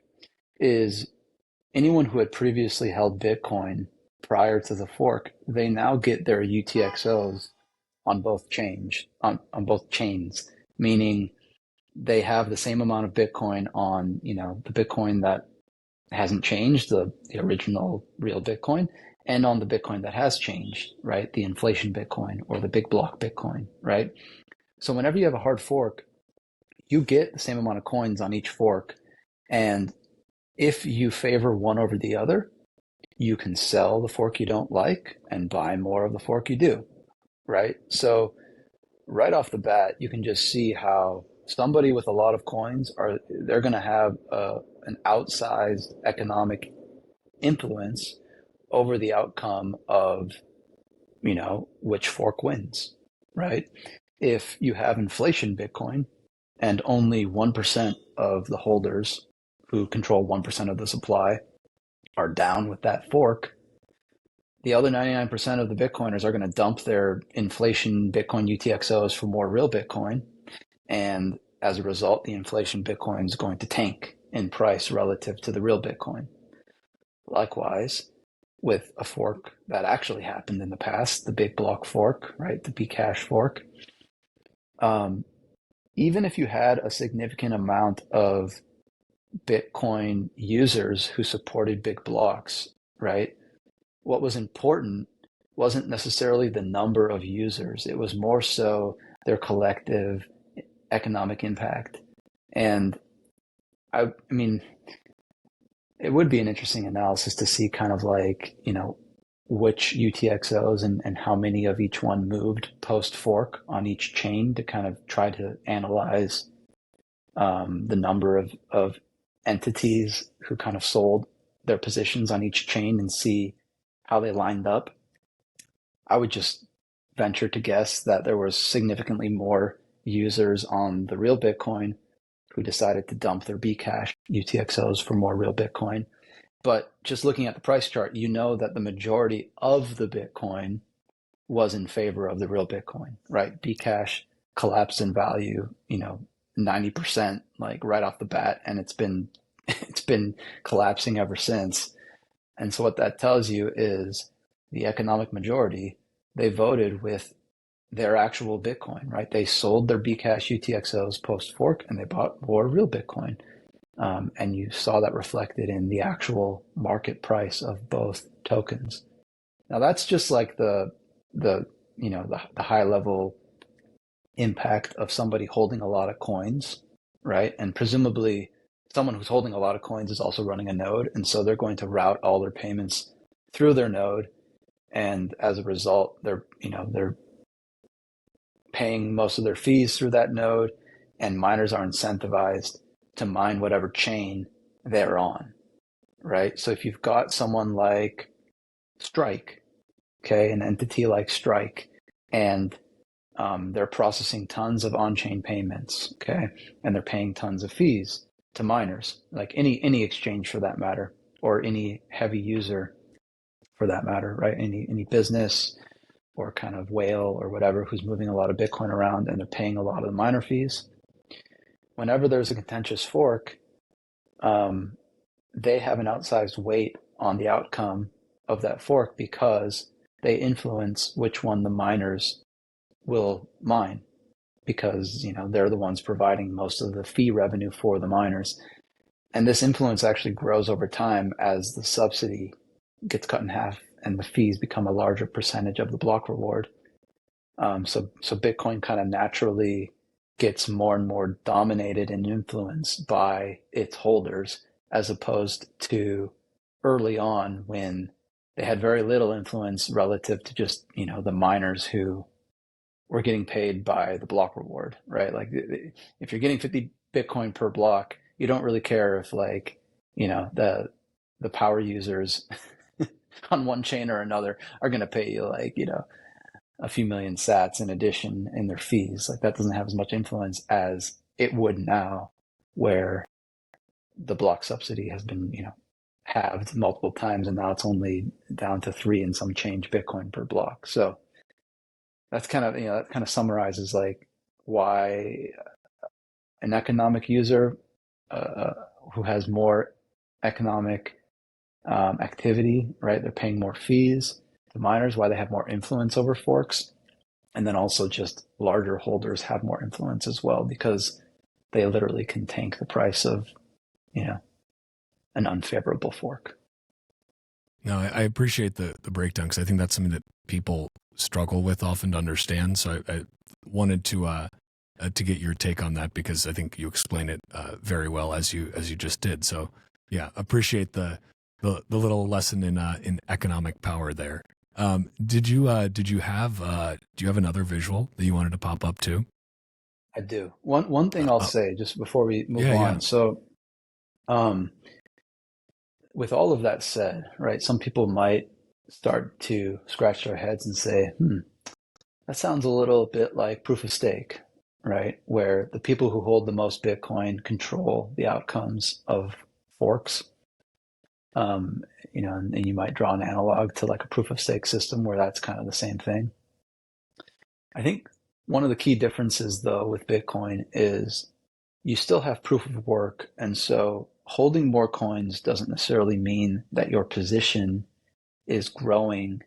is anyone who had previously held Bitcoin prior to the fork, they now get their UTXOs on both both chains, meaning they have the same amount of Bitcoin on, the Bitcoin that hasn't changed, the original real Bitcoin, and on the Bitcoin that has changed, right? The inflation Bitcoin or the big block Bitcoin, right? So whenever you have a hard fork, you get the same amount of coins on each fork. And if you favor one over the other, you can sell the fork you don't like and buy more of the fork you do, right? So right off the bat, you can just see how somebody with a lot of coins they're going to have an outsized economic influence over the outcome of, which fork wins, right? If you have inflation Bitcoin and only 1% of the holders who control 1% of the supply are down with that fork, the other 99% of the Bitcoiners are going to dump their inflation Bitcoin UTXOs for more real Bitcoin. And as a result, the inflation Bitcoin is going to tank in price relative to the real Bitcoin. Likewise, with a fork that actually happened in the past, the big block fork, right? The Bcash fork. even if you had a significant amount of Bitcoin users who supported big blocks, right? What was important wasn't necessarily the number of users. It was more so their collective economic impact. And I mean, it would be an interesting analysis to see kind of like, which UTXOs and how many of each one moved post fork on each chain to kind of try to analyze the number of entities who kind of sold their positions on each chain and see how they lined up. I would just venture to guess that there was significantly more users on the real Bitcoin who decided to dump their Bcash UTXOs for more real Bitcoin. But just looking at the price chart, you know that the majority of the Bitcoin was in favor of the real Bitcoin, right? Bcash collapsed in value, 90% like right off the bat, and it's been collapsing ever since. And so what that tells you is the economic majority, they voted with their actual Bitcoin, right? They sold their Bcash UTXOs post fork and they bought more real Bitcoin. And you saw that reflected in the actual market price of both tokens. Now that's just like the high level impact of somebody holding a lot of coins, right? And presumably someone who's holding a lot of coins is also running a node, and so they're going to route all their payments through their node, and as a result, they're paying most of their fees through that node, and miners are incentivized to mine whatever chain they're on, right? So if you've got someone like Strike, okay, an entity like Strike, and they're processing tons of on-chain payments, okay, and they're paying tons of fees to miners, like any exchange for that matter, or any heavy user for that matter, right? Any business or kind of whale or whatever who's moving a lot of Bitcoin around and they're paying a lot of the miner fees. Whenever there's a contentious fork, they have an outsized weight on the outcome of that fork because they influence which one the miners will mine, because they're the ones providing most of the fee revenue for the miners. And this influence actually grows over time as the subsidy gets cut in half and the fees become a larger percentage of the block reward. So Bitcoin kind of naturally gets more and more dominated and influenced by its holders, as opposed to early on when they had very little influence relative to just the miners who were getting paid by the block reward, right? Like if you're getting 50 Bitcoin per block, you don't really care if the power users on one chain or another are going to pay you a few million sats in addition in their fees. Like that doesn't have as much influence as it would now, where the block subsidy has been halved multiple times, and now it's only down to 3 and some change Bitcoin per block. So that's that kind of summarizes like why an economic user who has more economic activity, right? They're paying more fees. The miners, why they have more influence over forks, and then also just larger holders have more influence as well because they literally can tank the price of an unfavorable fork. No, I appreciate the breakdown because I think that's something that people struggle with often to understand. So I wanted to get your take on that because I think you explain it very well as you just did. So yeah, appreciate the little lesson in economic power there. Did you have another visual that you wanted to pop up too? I do. One thing I'll say just before we move on. Yeah. So, with all of that said, right, some people might start to scratch their heads and say, that sounds a little bit like proof of stake, right? Where the people who hold the most Bitcoin control the outcomes of forks. And you might draw an analog to like a proof of stake system where that's kind of the same thing. I think one of the key differences though with Bitcoin is you still have proof of work. And so holding more coins doesn't necessarily mean that your position is growing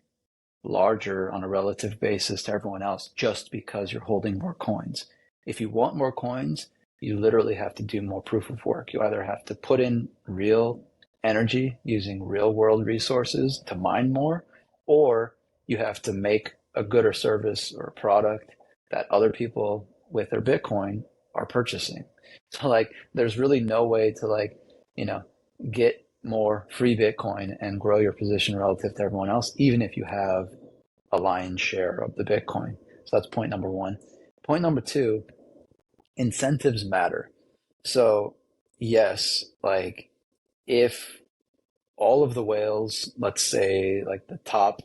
larger on a relative basis to everyone else just because you're holding more coins. If you want more coins, you literally have to do more proof of work. You either have to put in real energy using real world resources to mine more, or you have to make a good or service or a product that other people with their Bitcoin are purchasing. So like there's really no way to like, you know, get more free Bitcoin and grow your position relative to everyone else, even if you have a lion's share of the Bitcoin. So that's point number one. Point number two, incentives matter. So yes, like if all of the whales, let's say like the top,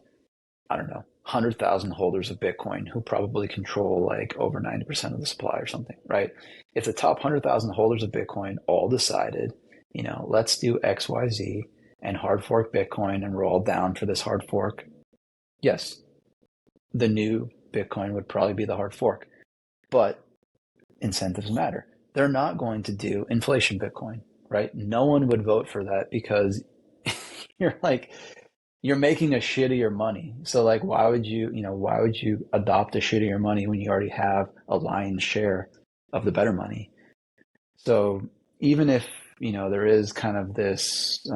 I don't know, 100,000 holders of Bitcoin who probably control like over 90% of the supply or something, right? If the top 100,000 holders of Bitcoin all decided, you know, let's do XYZ and hard fork Bitcoin and we're all down for this hard fork, yes, the new Bitcoin would probably be the hard fork. But incentives matter. They're not going to do inflation Bitcoin, right? No one would vote for that because you're like, you're making a shittier money. So like, why would you adopt a shittier money when you already have a lion's share of the better money? So even if, you know, there is kind of this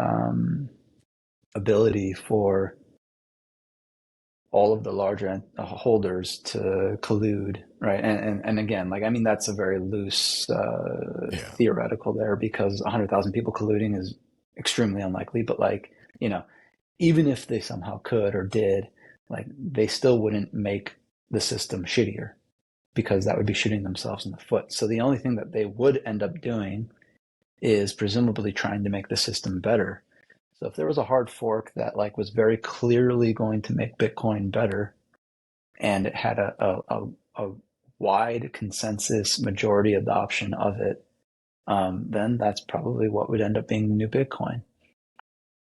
ability for all of the larger holders to collude, right? And again, like, I mean, that's a very loose theoretical there because 100,000 people colluding is extremely unlikely. But like, you know, even if they somehow could or did, like, they still wouldn't make the system shittier because that would be shooting themselves in the foot. So the only thing that they would end up doing is presumably trying to make the system better. So if there was a hard fork that like was very clearly going to make Bitcoin better and it had a wide consensus majority adoption of it, then that's probably what would end up being the new Bitcoin.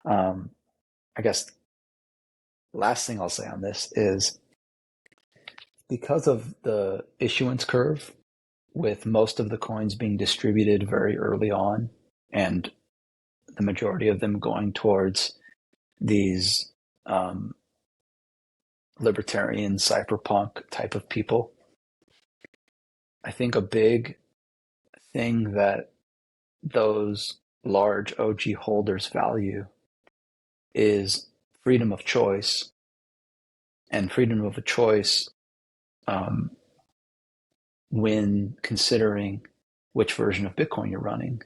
I guess the last thing I'll say on this is because of the issuance curve, with most of the coins being distributed very early on and the majority of them going towards these libertarian cypherpunk type of people, I think a big thing that those large OG holders value is freedom of choice, and freedom of a choice when considering which version of Bitcoin you're running.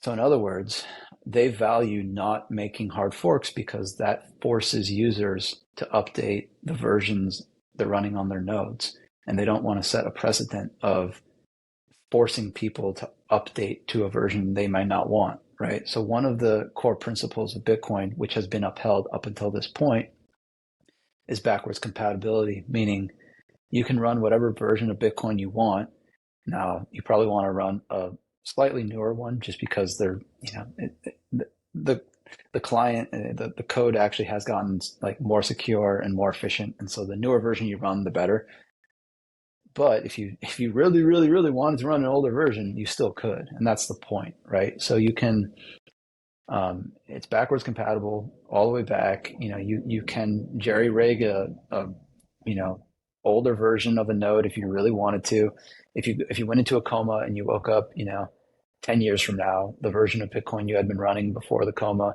So in other words, they value not making hard forks because that forces users to update the versions they're running on their nodes. And they don't want to set a precedent of forcing people to update to a version they might not want, right? So one of the core principles of Bitcoin, which has been upheld up until this point, is backwards compatibility, meaning you can run whatever version of Bitcoin you want. Now, you probably want to run a slightly newer one just because they're, you know, the client, the code actually has gotten like more secure and more efficient. And so the newer version you run, the better. But if you really, really, really wanted to run an older version, you still could. And that's the point, right? So you can, it's backwards compatible all the way back. You know, you can jerry rig a you know, older version of a node if you really wanted to. If you went into a coma and you woke up, you know, 10 years from now, the version of Bitcoin you had been running before the coma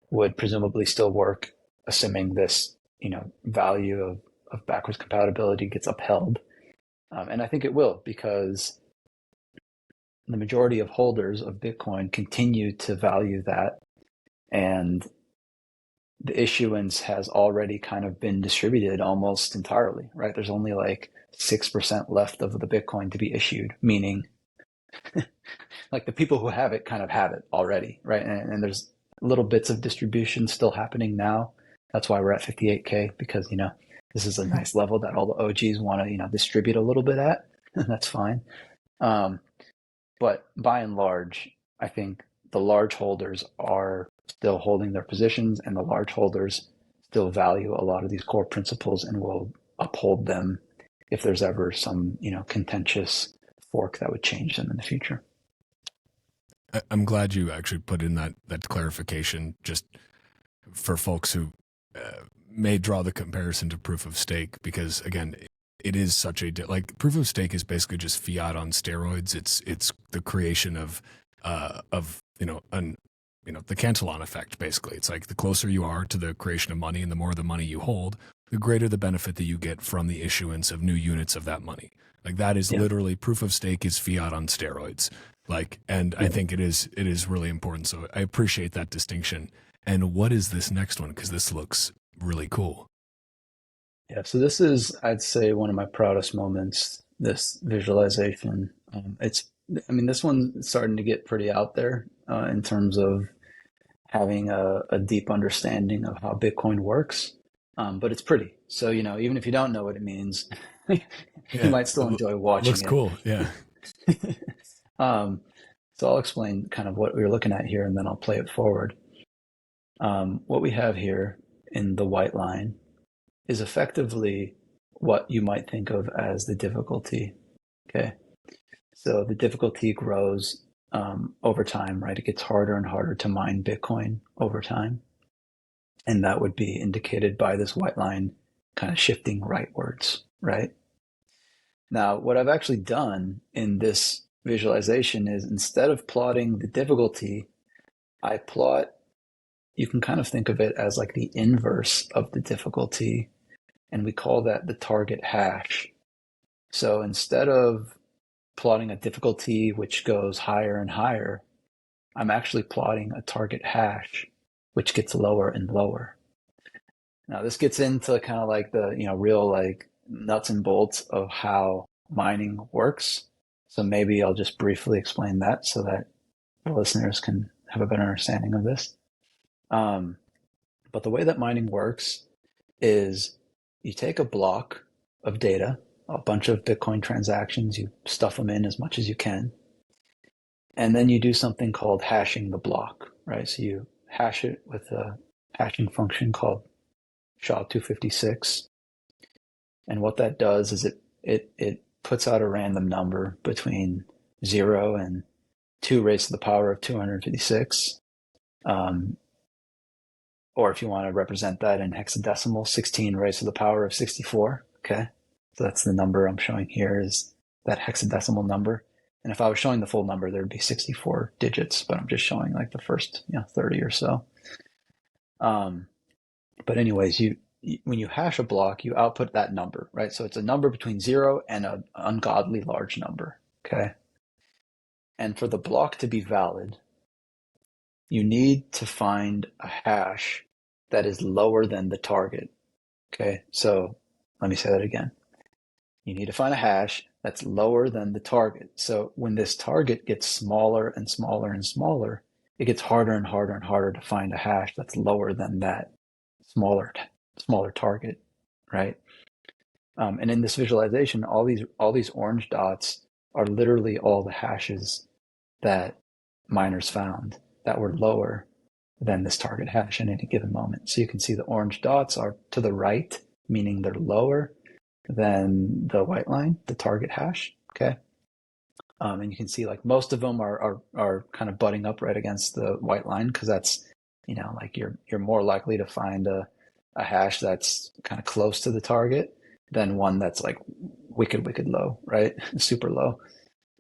would presumably still work, assuming this, you know, value of backwards compatibility gets upheld. And I think it will, because the majority of holders of Bitcoin continue to value that. And the issuance has already kind of been distributed almost entirely, right? There's only like 6% left of the Bitcoin to be issued, meaning like the people who have it kind of have it already, right? And there's little bits of distribution still happening now. That's why we're at 58K, because, you know, this is a nice level that all the OGs want to, you know, distribute a little bit at. That's fine. But by and large, I think the large holders are still holding their positions, and the large holders still value a lot of these core principles and will uphold them if there's ever some, you know, contentious fork that would change them in the future. I'm glad you actually put in that clarification, just for folks who may draw the comparison to proof of stake, because again, it is such a like proof of stake is basically just fiat on steroids. It's the creation of an the Cantillon effect. Basically, it's like the closer you are to the creation of money, and the more the money you hold, the greater the benefit that you get from the issuance of new units of that money. Like that is Yeah. literally proof of stake is fiat on steroids. Like, and I Yeah. think it is really important. So I appreciate that distinction. And what is this next one? Because this looks really cool. Yeah. So this is, I'd say, one of my proudest moments, this visualization. I mean, this one's starting to get pretty out there in terms of having a deep understanding of how Bitcoin works. But it's pretty. So, even if you don't know what it means, you Yeah, might still enjoy watching looks it. cool. Yeah. Um, so I'll explain kind of what we're looking at here, and then I'll play it forward. What we have here in the white line is effectively what you might think of as the difficulty. Okay. So the difficulty grows over time, right? It gets harder and harder to mine Bitcoin over time. And that would be indicated by this white line kind of shifting rightwards, right? Now, what I've actually done in this visualization is instead of plotting the difficulty, I plot, you can kind of think of it as like the inverse of the difficulty, and we call that the target hash. So instead of plotting a difficulty which goes higher and higher, I'm actually plotting a target hash which gets lower and lower. Now this gets into kind of like the real like nuts and bolts of how mining works. So maybe I'll just briefly explain that so that the listeners can have a better understanding of this. Um, but the way that mining works is you take a block of data, a bunch of Bitcoin transactions, you stuff them in as much as you can, and then you do something called hashing the block, right? So you hash it with a hashing function called SHA-256. And what that does is it puts out a random number between 0 and 2 raised to the power of 256. Or if you want to represent that in hexadecimal, 16 raised to the power of 64. Okay. So that's the number I'm showing here is that hexadecimal number. And if I was showing the full number, there'd be 64 digits, but I'm just showing like the first 30 or so. But anyways, when you hash a block, you output that number, right? So it's a number between 0 and an ungodly large number. Okay. And for the block to be valid, you need to find a hash that is lower than the target. Okay, so let me say that again. You need to find a hash that's lower than the target. So when this target gets smaller and smaller and smaller, it gets harder and harder and harder to find a hash that's lower than that smaller target, right? And in this visualization, all these orange dots are literally all the hashes that miners found that were lower than this target hash in any given moment. So you can see the orange dots are to the right, meaning they're lower than the white line, the target hash. Okay. And you can see like most of them are kind of butting up right against the white line because that's, like you're more likely to find a hash that's kind of close to the target than one that's like wicked low, right? Super low.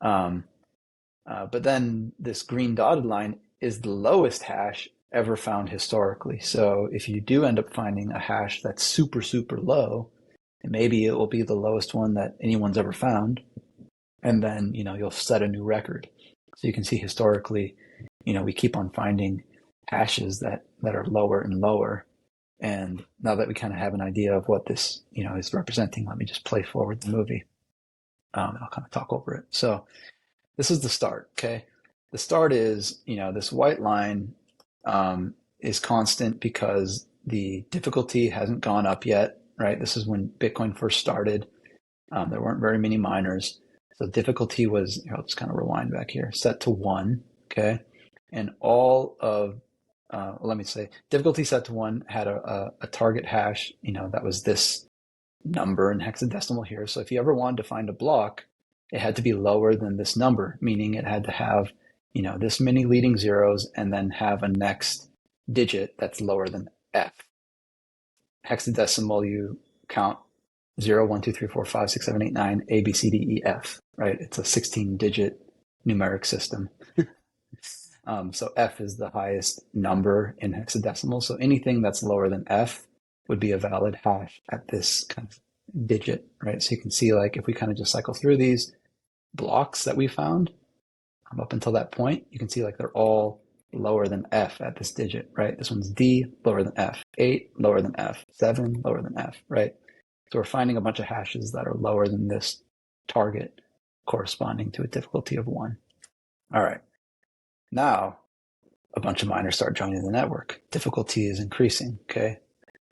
But then this green dotted line is the lowest hash ever found historically. So if you do end up finding a hash that's super low, maybe it will be the lowest one that anyone's ever found. And then, you'll set a new record. So you can see historically, we keep on finding hashes that are lower and lower. And now that we kind of have an idea of what this, is representing, let me just play forward the movie. And I'll kind of talk over it. So this is the start, okay? The start is, this white line is constant because the difficulty hasn't gone up yet, right? This is when Bitcoin first started. There weren't very many miners. So difficulty was, I'll just kind of rewind back here, set to 1, okay? And all of, let me say, difficulty set to 1 had a target hash, that was this number in hexadecimal here. So if you ever wanted to find a block, it had to be lower than this number, meaning it had to have, this many leading zeros and then have a next digit that's lower than F. Hexadecimal, you count 0, 1, 2, 3, 4, 5, 6, 7, 8, 9, A, B, C, D, E, F, right? It's a 16-digit numeric system. So F is the highest number in hexadecimal. So anything that's lower than F would be a valid hash at this kind of digit, right? So you can see, like, if we kind of just cycle through these blocks that we found up until that point, you can see like they're all lower than F at this digit, right? This one's D, lower than F. 8, lower than F. 7, lower than F, right? So we're finding a bunch of hashes that are lower than this target, corresponding to a difficulty of 1. All right. Now, a bunch of miners start joining the network. Difficulty is increasing, okay?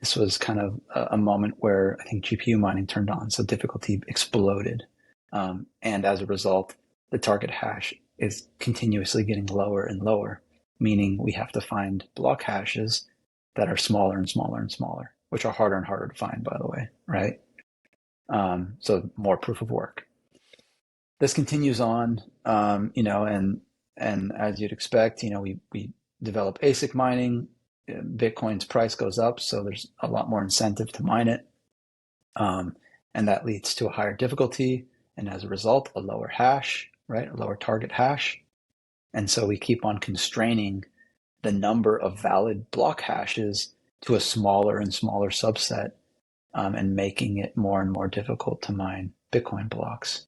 This was kind of a moment where I think GPU mining turned on, so difficulty exploded. And as a result, the target hash is continuously getting lower and lower, meaning we have to find block hashes that are smaller and smaller and smaller, which are harder and harder to find, by the way, right? So more proof of work. This continues on, and as you'd expect, we develop ASIC mining. Bitcoin's price goes up, so there's a lot more incentive to mine it, and that leads to a higher difficulty, and as a result, a lower hash, right? A lower target hash, and so we keep on constraining the number of valid block hashes to a smaller and smaller subset, and making it more and more difficult to mine Bitcoin blocks.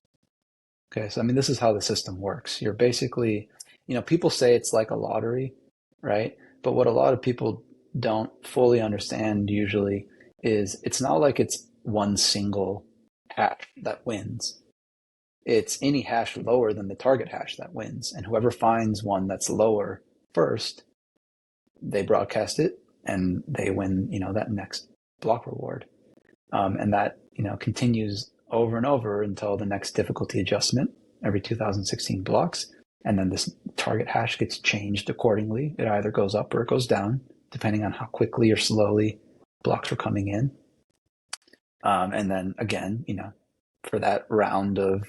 Okay, so I mean, this is how the system works. You're basically, people say it's like a lottery, right? But what a lot of people don't fully understand usually is it's not like it's one single hash that wins. It's any hash lower than the target hash that wins. And whoever finds one that's lower first, they broadcast it and they win, that next block reward. And that, continues over and over until the next difficulty adjustment every 2016 blocks. And then this target hash gets changed accordingly. It either goes up or it goes down, depending on how quickly or slowly blocks are coming in. And then again, for that round of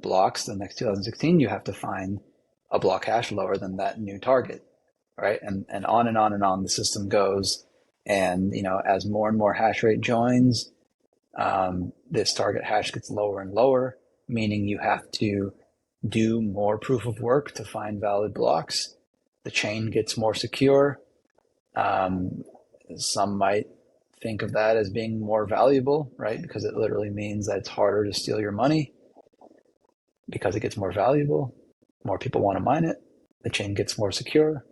blocks, the next 2016, you have to find a block hash lower than that new target, right? And on and on and on the system goes. And, as more and more hash rate joins, this target hash gets lower and lower, meaning you have to do more proof of work to find valid blocks. The chain gets more secure. Some might think of that as being more valuable, right? Because it literally means that it's harder to steal your money because it gets more valuable. More people want to mine it. The chain gets more secure.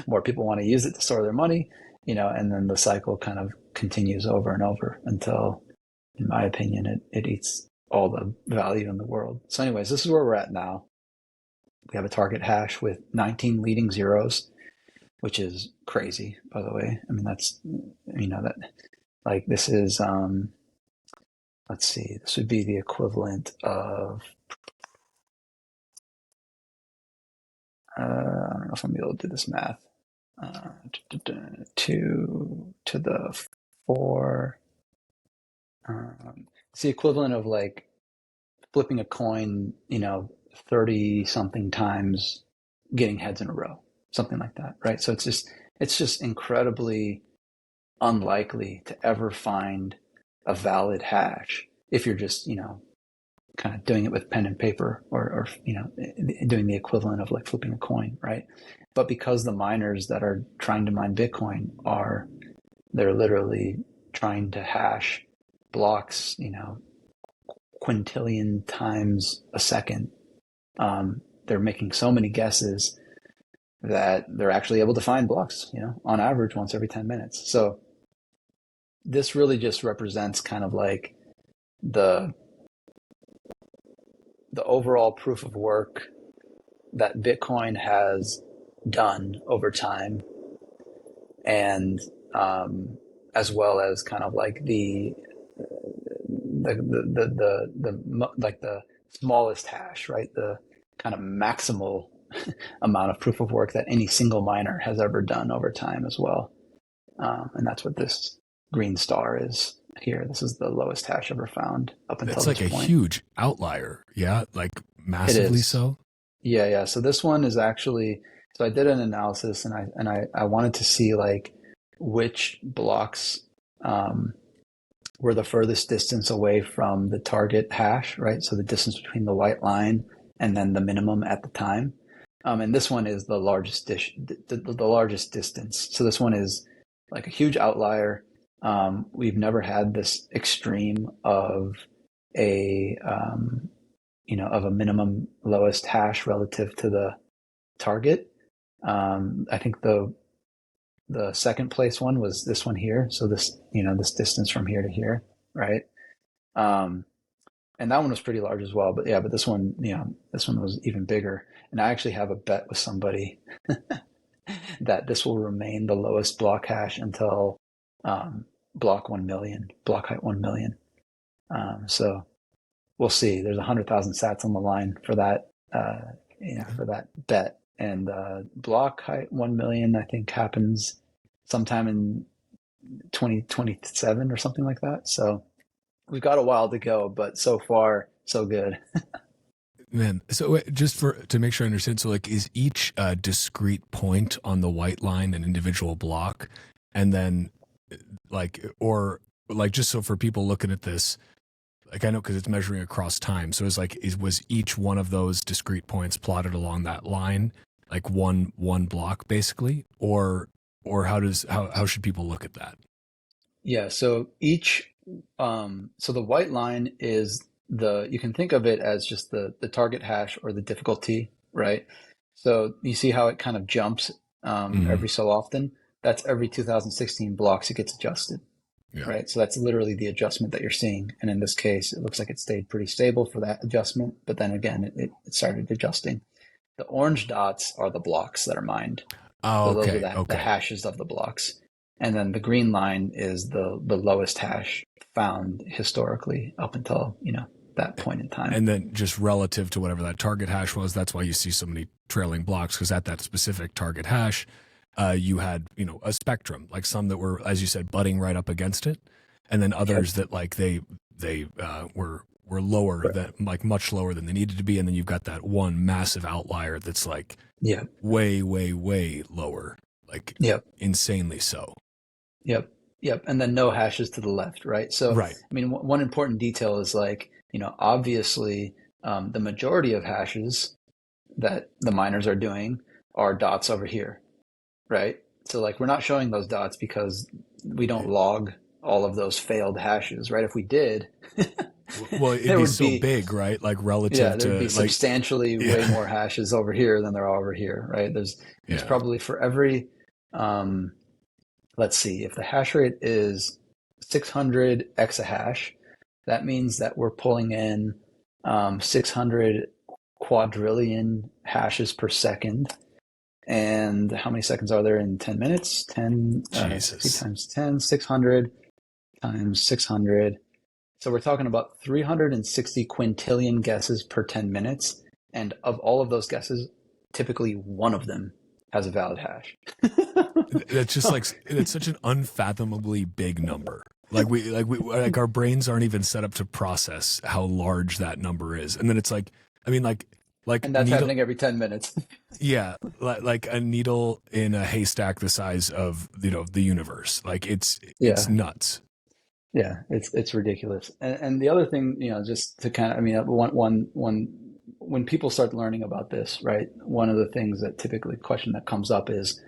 More people want to use it to store their money, and then the cycle kind of continues over and over until, in my opinion, it eats all the value in the world. So anyways, this is where we're at now. We have a target hash with 19 leading zeros, which is crazy, by the way. I mean, that's, this is, let's see, this would be the equivalent of, I don't know if I'm able to do this math, 2 to the 4, it's the equivalent of like flipping a coin, 30 something times, getting heads in a row, something like that, right? So it's just incredibly unlikely to ever find a valid hash if you're just, kind of doing it with pen and paper or doing the equivalent of like flipping a coin, right? But because the miners that are trying to mine Bitcoin they're literally trying to hash blocks, quintillion times a second. They're making so many guesses that they're actually able to find blocks, on average once every 10 minutes. So this really just represents kind of like the overall proof of work that Bitcoin has done over time, and as well as kind of like the smallest hash, right? The kind of maximal amount of proof of work that any single miner has ever done over time as well. And that's what this green star is here. This is the lowest hash ever found up until this point. It's like a huge outlier. Yeah. Like massively so. Yeah. So this one is actually, so I did an analysis and I wanted to see like which blocks we're the furthest distance away from the target hash, right? So the distance between the white line and then the minimum at the time. And this one is the the largest distance. So this one is like a huge outlier. We've never had this extreme of a of a minimum lowest hash relative to the target. I think the second place one was this one here. So this distance from here to here, right? Um, and that one was pretty large as well. But yeah, but this one was even bigger. And I actually have a bet with somebody that this will remain the lowest block hash until block 1 million, block height 1 million. So we'll see. There's 100,000 sats on the line for that, for that bet. And block height 1 million, I think, happens sometime in 2027 or something like that. So we've got a while to go, but so far, so good. Man, so just to make sure I understand, so like, is each discrete point on the white line an individual block, and then like, or like, just so for people looking at this, like I know because it's measuring across time, so it's like, was each one of those discrete points plotted along that line, like one block basically, or how should people look at that? Yeah. So so the white line is you can think of it as just the target hash or the difficulty, right? So you see how it kind of jumps Mm-hmm. every so often. That's every 2016 blocks it gets adjusted, Yeah. right? So that's literally the adjustment that you're seeing. And in this case, it looks like it stayed pretty stable for that adjustment, but then again, it started adjusting. The orange dots are the blocks that are mined. Oh, So those are okay. the Okay. hashes of the blocks. And then the green line is the lowest hash found historically up until, that point in time. And then just relative to whatever that target hash was, that's why you see so many trailing blocks, because at that specific target hash, you had, a spectrum, like some that were, as you said, butting right up against it, and then Yep. others that like they were lower, Right. that like much lower than they needed to be, and then you've got that one massive outlier that's like Yep. way, way, way lower, like Yep. insanely so. Yep. Yep. And then no hashes to the left, right? So, Right. I mean, one important detail is like, obviously, the majority of hashes that the miners are doing are dots over here, right? So, like, we're not showing those dots because we don't log all of those failed hashes, right? If we did, Well, it'd there be would so be, big, right? Like yeah, relative there'd be to like, substantially way yeah, more hashes over here than there are over here, right? There's yeah. probably for every, um, let's see, if the hash rate is 600 exahash, that means that we're pulling in 600 quadrillion hashes per second. And how many seconds are there in 10 minutes? 60 Jesus. times 10, 600 times 600. So we're talking about 360 quintillion guesses per 10 minutes. And of all of those guesses, typically one of them has a valid hash. That's just like, it's such an unfathomably big number. Like our brains aren't even set up to process how large that number is. And then it's like, I mean, like And that's needle, happening every 10 minutes. yeah, like a needle in a haystack the size of, the universe. Like it's Yeah. nuts. Yeah, it's ridiculous. And the other thing, just to kind of, I mean, when people start learning about this, right? One of the things that typically question that comes up is,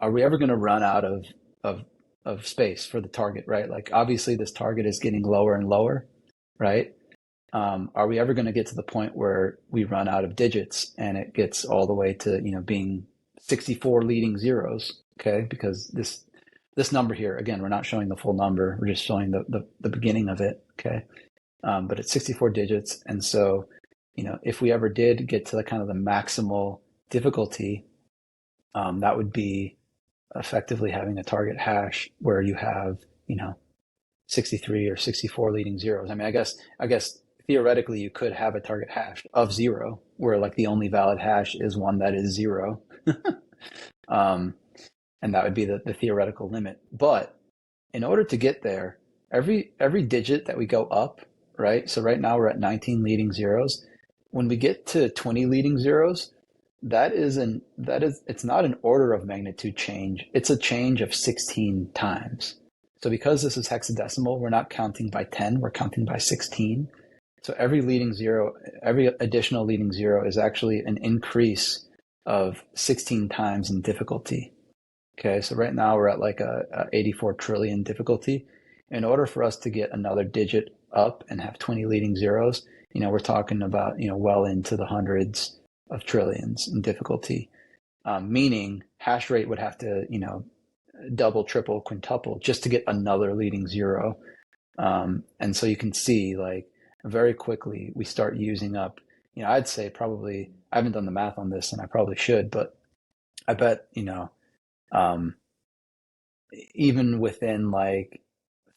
are we ever going to run out of of space for the target, right? Like obviously this target is getting lower and lower, right? Are we ever going to get to the point where we run out of digits and it gets all the way to, being 64 leading zeros? Okay, because this number here, again, we're not showing the full number. We're just showing the beginning of it. Okay. But it's 64 digits. And so, if we ever did get to the kind of the maximal difficulty, that would be effectively having a target hash where you have, 63 or 64 leading zeros. I mean, I guess theoretically you could have a target hash of zero where like the only valid hash is one that is zero. um, and that would be the theoretical limit. But in order to get there, every digit that we go up, right? So right now we're at 19 leading zeros. When we get to 20 leading zeros, it's not an order of magnitude change. It's a change of 16 times. So because this is hexadecimal, we're not counting by 10, we're counting by 16. So every leading zero, every additional leading zero is actually an increase of 16 times in difficulty. Okay, so right now we're at like a 84 trillion difficulty. In order for us to get another digit up and have 20 leading zeros, we're talking about, well into the hundreds of trillions in difficulty, meaning hash rate would have to, double, triple, quintuple just to get another leading zero. And so you can see like very quickly we start using up, I'd say probably, I haven't done the math on this and I probably should, but I bet, um, even within like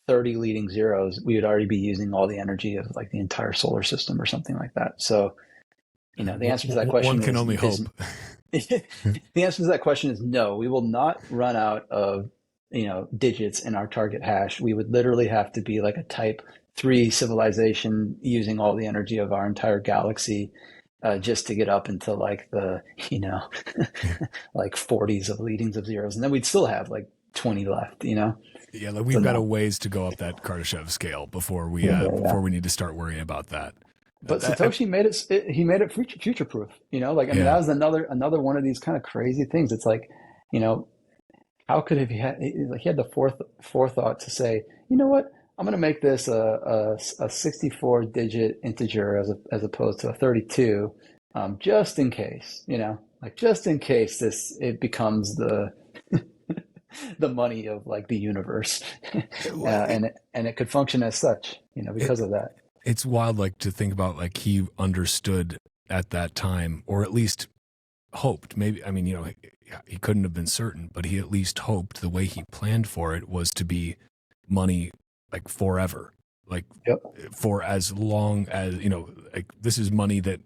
30 leading zeros, we would already be using all the energy of like the entire solar system or something like that. So, the answer to that question one can only hope. The answer to that question is no. We will not run out of digits in our target hash. We would literally have to be like a type 3 civilization using all the energy of our entire galaxy just to get up into like the like 40s of leadings of zeros, and then we'd still have like 20 left. Yeah, like we've got a ways to go up that Kardashev scale before we before we need to start worrying about that. But Satoshi made it. He made it future proof. Like I mean, that was another one of these kind of crazy things. It's like, how could he had he had the forethought to say, you know what, I'm going to make this a 64 digit integer as opposed to a 32, just in case. Like just in case it becomes the the money of like the universe, and it could function as such. Because of that. It's wild, like to think about, like he understood at that time, or at least hoped. Maybe, I mean, he couldn't have been certain, but he at least hoped the way he planned for it was to be money like forever, like for as long as like this is money that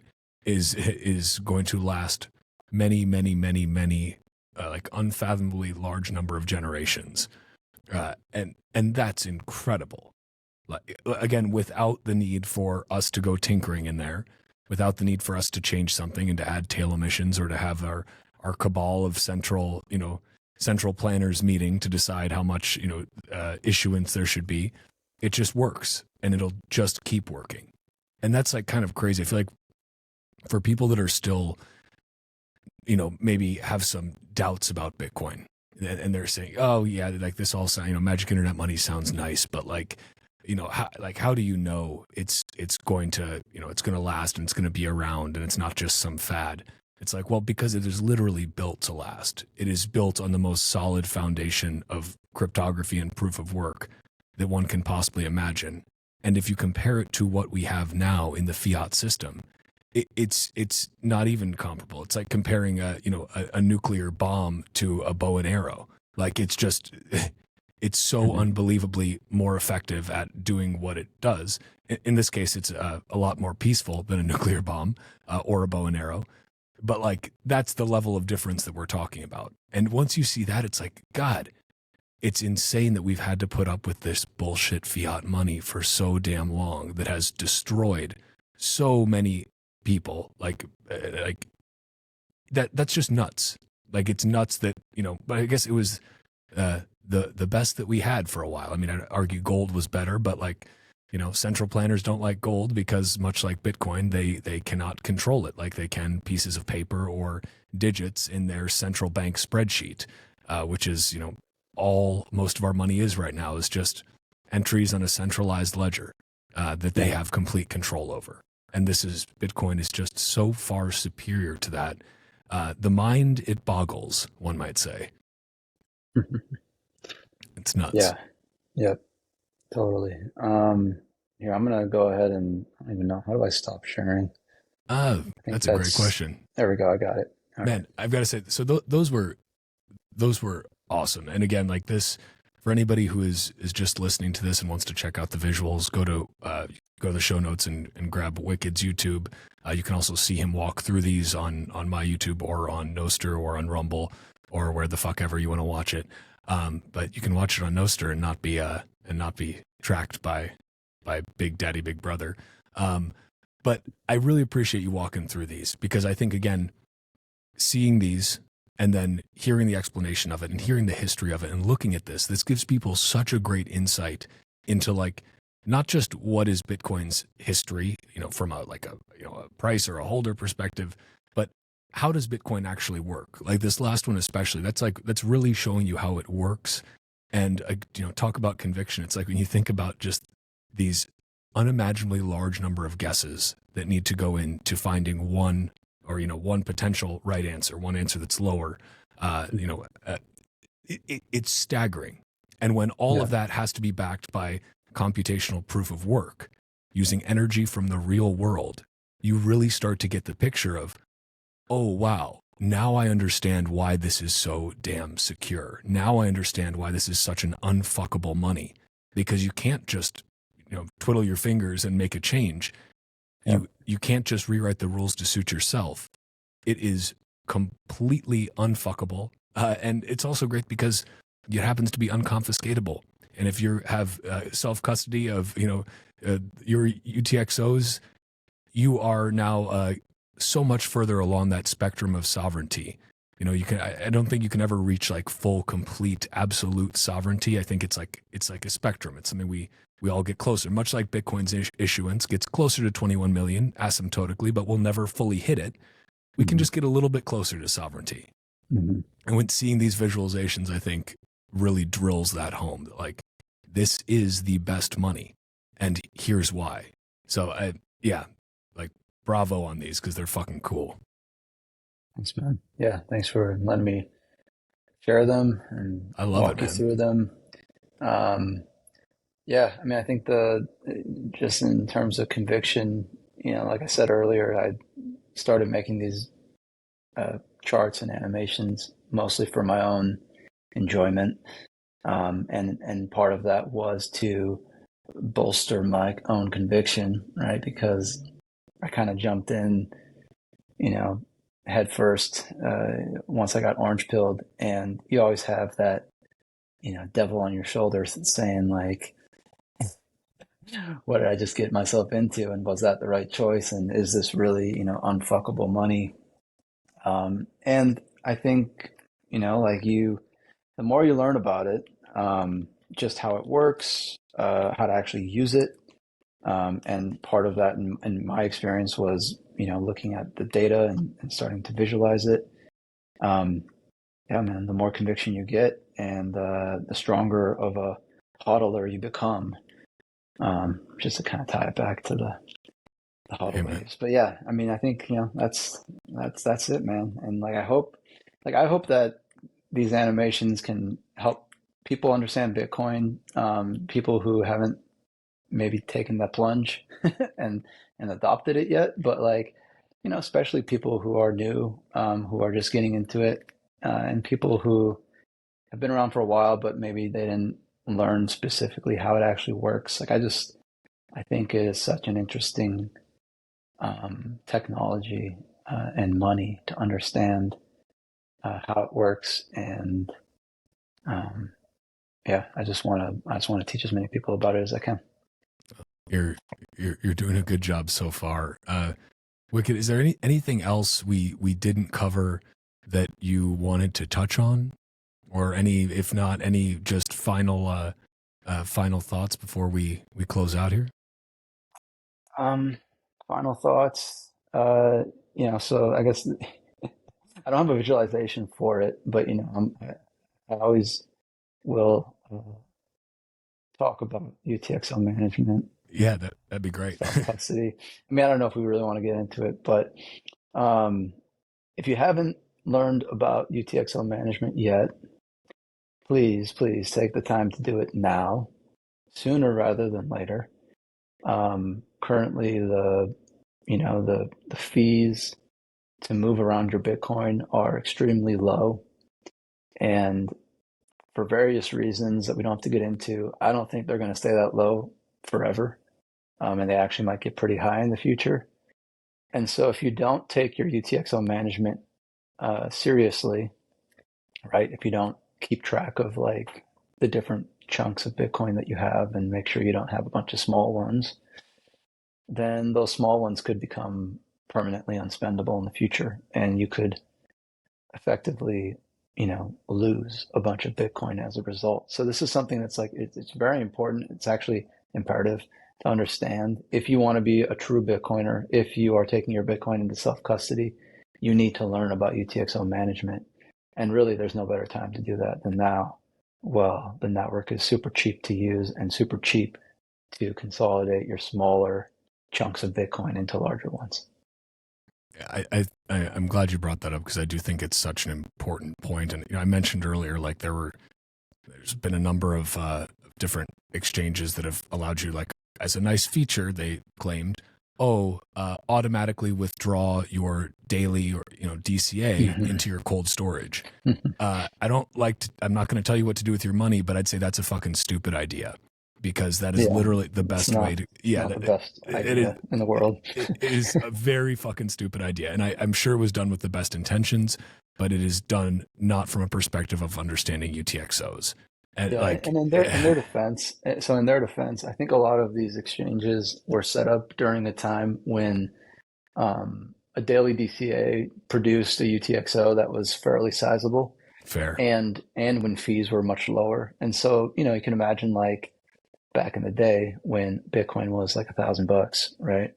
is going to last many, many, many, many like unfathomably large number of generations, and that's incredible. Again, without the need for us to go tinkering in there, without the need for us to change something and to add tail emissions or to have our cabal of central planners meeting to decide how much issuance there should be. It just works, and it'll just keep working. And that's like kind of crazy. I feel like for people that are still maybe have some doubts about Bitcoin, and they're saying, oh yeah, like this all sounds, magic internet money sounds nice, but like how do you know it's going to it's going to last and it's going to be around and it's not just some fad? It's like, well, because it is literally built to last. It is built on the most solid foundation of cryptography and proof of work that one can possibly imagine. And if you compare it to what we have now in the fiat system, it's not even comparable. It's like comparing a nuclear bomb to a bow and arrow. Like it's just it's so unbelievably more effective at doing what it does. In this case, it's a lot more peaceful than a nuclear bomb or a bow and arrow. But like, that's the level of difference that we're talking about. And once you see that, it's like, God, it's insane that we've had to put up with this bullshit fiat money for so damn long that has destroyed so many people. Like that's just nuts. Like it's nuts that, but I guess it was, the best that we had for a while. I mean, I'd argue gold was better, but like, central planners don't like gold because much like Bitcoin, they cannot control it like they can pieces of paper or digits in their central bank spreadsheet, which is, all most of our money is right now is just entries on a centralized ledger that they have complete control over. And Bitcoin is just so far superior to that. The mind, it boggles, one might say. It's nuts. Yeah. Yep. Totally. Here, I'm gonna go ahead and I don't even know. How do I stop sharing? That's a great question. There we go. I got it. All Man, right. I've got to say, so those were awesome. And again, like this, for anybody who is just listening to this and wants to check out the visuals, go to the show notes and grab Wicked's YouTube. You can also see him walk through these on my YouTube or on Noster or on Rumble or where the fuck ever you want to watch it. But you can watch it on Noster and not be tracked by Big Daddy, Big Brother. But I really appreciate you walking through these because I think, again, seeing these And then hearing the explanation of it and hearing the history of it and looking at this gives people such a great insight into like not just what is Bitcoin's history, from a a price or a holder perspective, but how does Bitcoin actually work? Like this last one especially, that's really showing you how it works. And talk about conviction. It's like when you think about just these unimaginably large number of guesses that need to go into finding one or one potential right answer, one answer that's lower. It's staggering. And when all of that has to be backed by computational proof of work using energy from the real world, you really start to get the picture of, oh, wow, now I understand why this is so damn secure. Now I understand why this is such an unfuckable money, because you can't just, twiddle your fingers and make a change. You can't just rewrite the rules to suit yourself. It is completely unfuckable. And it's also great because it happens to be unconfiscatable. And if you have self-custody of, your UTXOs, you are now so much further along that spectrum of sovereignty. I don't think you can ever reach like full, complete, absolute sovereignty. I think it's like a spectrum. It's something we all get closer, much like Bitcoin's issuance gets closer to 21 million asymptotically, but we'll never fully hit it. We can just get a little bit closer to sovereignty. And when seeing these visualizations, I think really drills that home that like, this is the best money and here's why. So like bravo on these because they're fucking cool. Thanks, man. Yeah, thanks for letting me share them and I love walk it, you man. through them. I mean, I think just in terms of conviction, like I said earlier, I started making these charts and animations mostly for my own enjoyment. And part of that was to bolster my own conviction, right? Because I kind of jumped in, head first once I got orange pilled, and you always have that, devil on your shoulder saying like, what did I just get myself into? And was that the right choice? And is this really, unfuckable money? And I think, the more you learn about it, just how it works, how to actually use it. And part of that in my experience was, looking at the data and starting to visualize it. Yeah, man, the more conviction you get and the stronger of a hodler you become. Just to kind of tie it back to the hodl waves. But yeah, I mean, I think, that's it, man. And I hope that these animations can help people understand Bitcoin, people who haven't maybe taken that plunge and adopted it yet, but especially people who are new, who are just getting into it, and people who have been around for a while, but maybe they didn't learn specifically how it actually works. I think it is such an interesting technology and money to understand how it works, and I just want to teach as many people about it as I can. You're doing a good job so far. Wicked, is there anything else we didn't cover that you wanted to touch on, or if not, any just final thoughts before we close out here? Final thoughts. So I guess I don't have a visualization for it, but I always will talk about UTXO management. Yeah, that'd be great. Self-custody. I mean, I don't know if we really want to get into it, but if you haven't learned about UTXO management yet, please take the time to do it now, sooner rather than later. Currently, the fees to move around your Bitcoin are extremely low, and for various reasons that we don't have to get into, I don't think they're going to stay that low forever. And they actually might get pretty high in the future. And so if you don't take your UTXO management seriously, right, if you don't keep track of the different chunks of Bitcoin that you have and make sure you don't have a bunch of small ones, then those small ones could become permanently unspendable in the future. And you could effectively, lose a bunch of Bitcoin as a result. So this is something that's like, it's very important. It's actually imperative to understand. If you want to be a true Bitcoiner, if you are taking your Bitcoin into self-custody, you need to learn about UTXO management. And really, there's no better time to do that than now. Well, the network is super cheap to use and super cheap to consolidate your smaller chunks of Bitcoin into larger ones. I'm glad you brought that up because I do think it's such an important point. And I mentioned earlier, like there's been a number of different exchanges that have allowed you, like as a nice feature, they claimed, automatically withdraw your daily or DCA into your cold storage. I don't like to, I'm not going to tell you what to do with your money, but I'd say that's a fucking stupid idea because that is Yeah, literally the best way to, not the best idea in the world. It is a very fucking stupid idea. And I'm sure it was done with the best intentions, but it is done not from a perspective of understanding UTXOs. And Yeah, and in their defense, I think a lot of these exchanges were set up during a time when a daily DCA produced a UTXO that was fairly sizable, fair. and when fees were much lower. And so, you can imagine like back in the day when Bitcoin was like $1,000, right?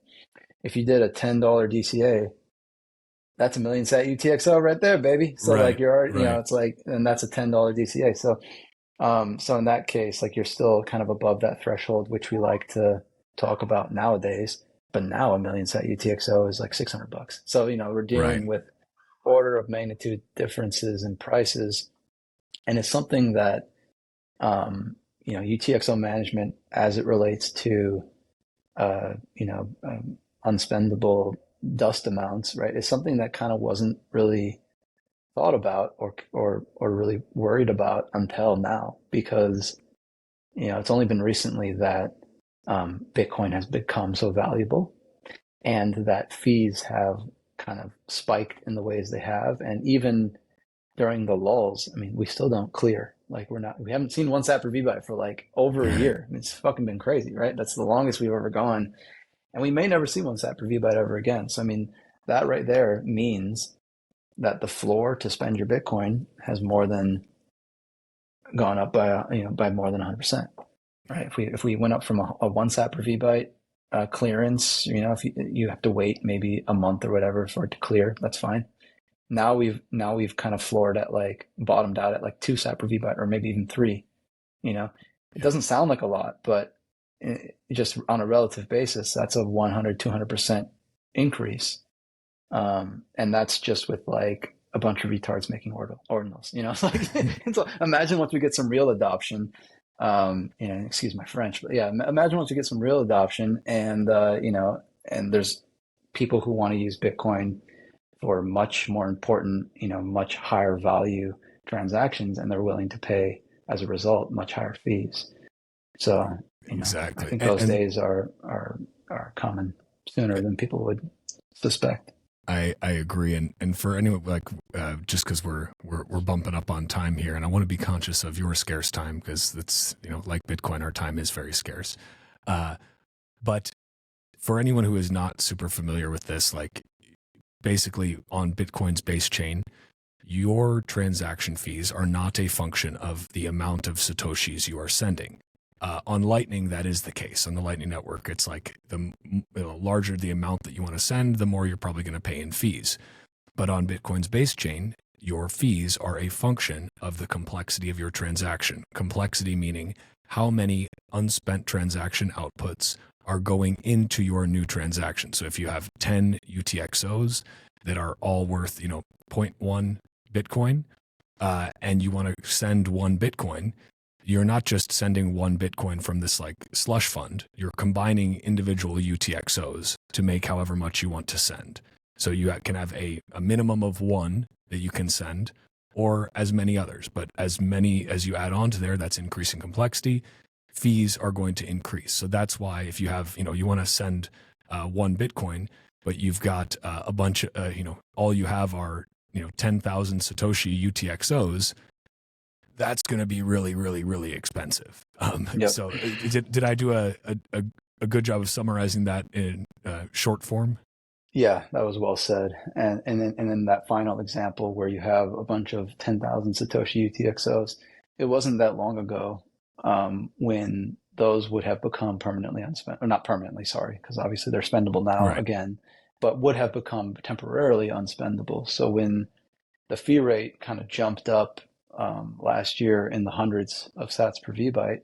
If you did a $10 DCA, that's a million sat UTXO right there, baby. So Right, like you're already, right. it's like, and that's a $10 DCA. So in that case, like you're still kind of above that threshold, which we like to talk about nowadays. But now a million sat UTXO is like $600. So, we're Right. dealing with order of magnitude differences in prices. And it's something that, UTXO management as it relates to, unspendable dust amounts, right, is something that kind of wasn't really thought about or really worried about until now, because it's only been recently that Bitcoin has become so valuable and that fees have kind of spiked in the ways they have. And even during the lulls, I mean, we still don't clear. Like we haven't seen one sat per VByte for like over a year. I mean, it's fucking been crazy, right? That's the longest we've ever gone. And we may never see one sat per VByte ever again. So, I mean, that right there means that the floor to spend your Bitcoin has more than gone up by more than 100%. Right? If we went up from a one sat per VByte clearance, if you have to wait maybe a month or whatever for it to clear, that's fine. Now we've kind of floored at like bottomed out at like 2 sat per VByte or maybe even 3. It doesn't sound like a lot, but just on a relative basis, that's a 100-200% increase. And that's just with like a bunch of retards making ordinals. It's like so imagine once we get some real adoption. Excuse my French, but yeah, imagine once we get some real adoption, and and there's people who want to use Bitcoin for much more important, much higher value transactions, and they're willing to pay as a result much higher fees. So, I Exactly. think those days are coming sooner than people would suspect. I agree, and for anyone like just because we're bumping up on time here, and I want to be conscious of your scarce time because it's like Bitcoin, our time is very scarce. But for anyone who is not super familiar with this, like basically on Bitcoin's base chain, your transaction fees are not a function of the amount of Satoshis you are sending. On Lightning, that is the case. On the Lightning Network, it's like the larger the amount that you want to send, the more you're probably going to pay in fees. But on Bitcoin's base chain, your fees are a function of the complexity of your transaction. Complexity meaning how many unspent transaction outputs are going into your new transaction. So if you have 10 UTXOs that are all worth, 0.1 Bitcoin, and you want to send 1 Bitcoin, you're not just sending 1 Bitcoin from this like slush fund. You're combining individual UTXOs to make however much you want to send. So you can have a minimum of 1 that you can send, or as many others. But as many as you add on to there, that's increasing complexity. Fees are going to increase. So that's why if you have, you want to send 1 Bitcoin, but you've got a bunch of, all you have are, 10,000 Satoshi UTXOs, that's going to be really, really, really expensive. Yep. So did I do a good job of summarizing that in short form? Yeah, that was well said. And then that final example where you have a bunch of 10,000 Satoshi UTXOs, it wasn't that long ago when those would have become permanently unspent, or not permanently, sorry, because obviously they're spendable now Right. again, but would have become temporarily unspendable. So when the fee rate kind of jumped up last year in the hundreds of sats per VByte,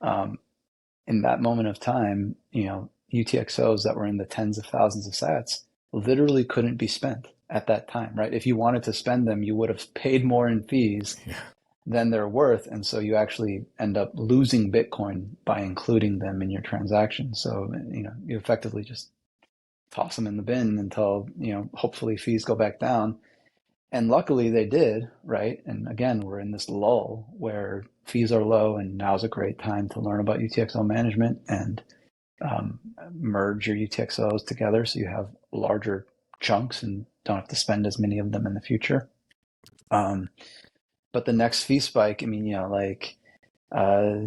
um, in that moment of time, UTXOs that were in the tens of thousands of sats literally couldn't be spent at that time, right? If you wanted to spend them, you would have paid more in fees Yeah. than they're worth. And so you actually end up losing Bitcoin by including them in your transaction. So, you effectively just toss them in the bin until, hopefully fees go back down. And luckily they did, right? And again, we're in this lull where fees are low, and now's a great time to learn about UTXO management and um, merge your UTXOs together so you have larger chunks and don't have to spend as many of them in the future. Um, but the next fee spike, I mean, uh,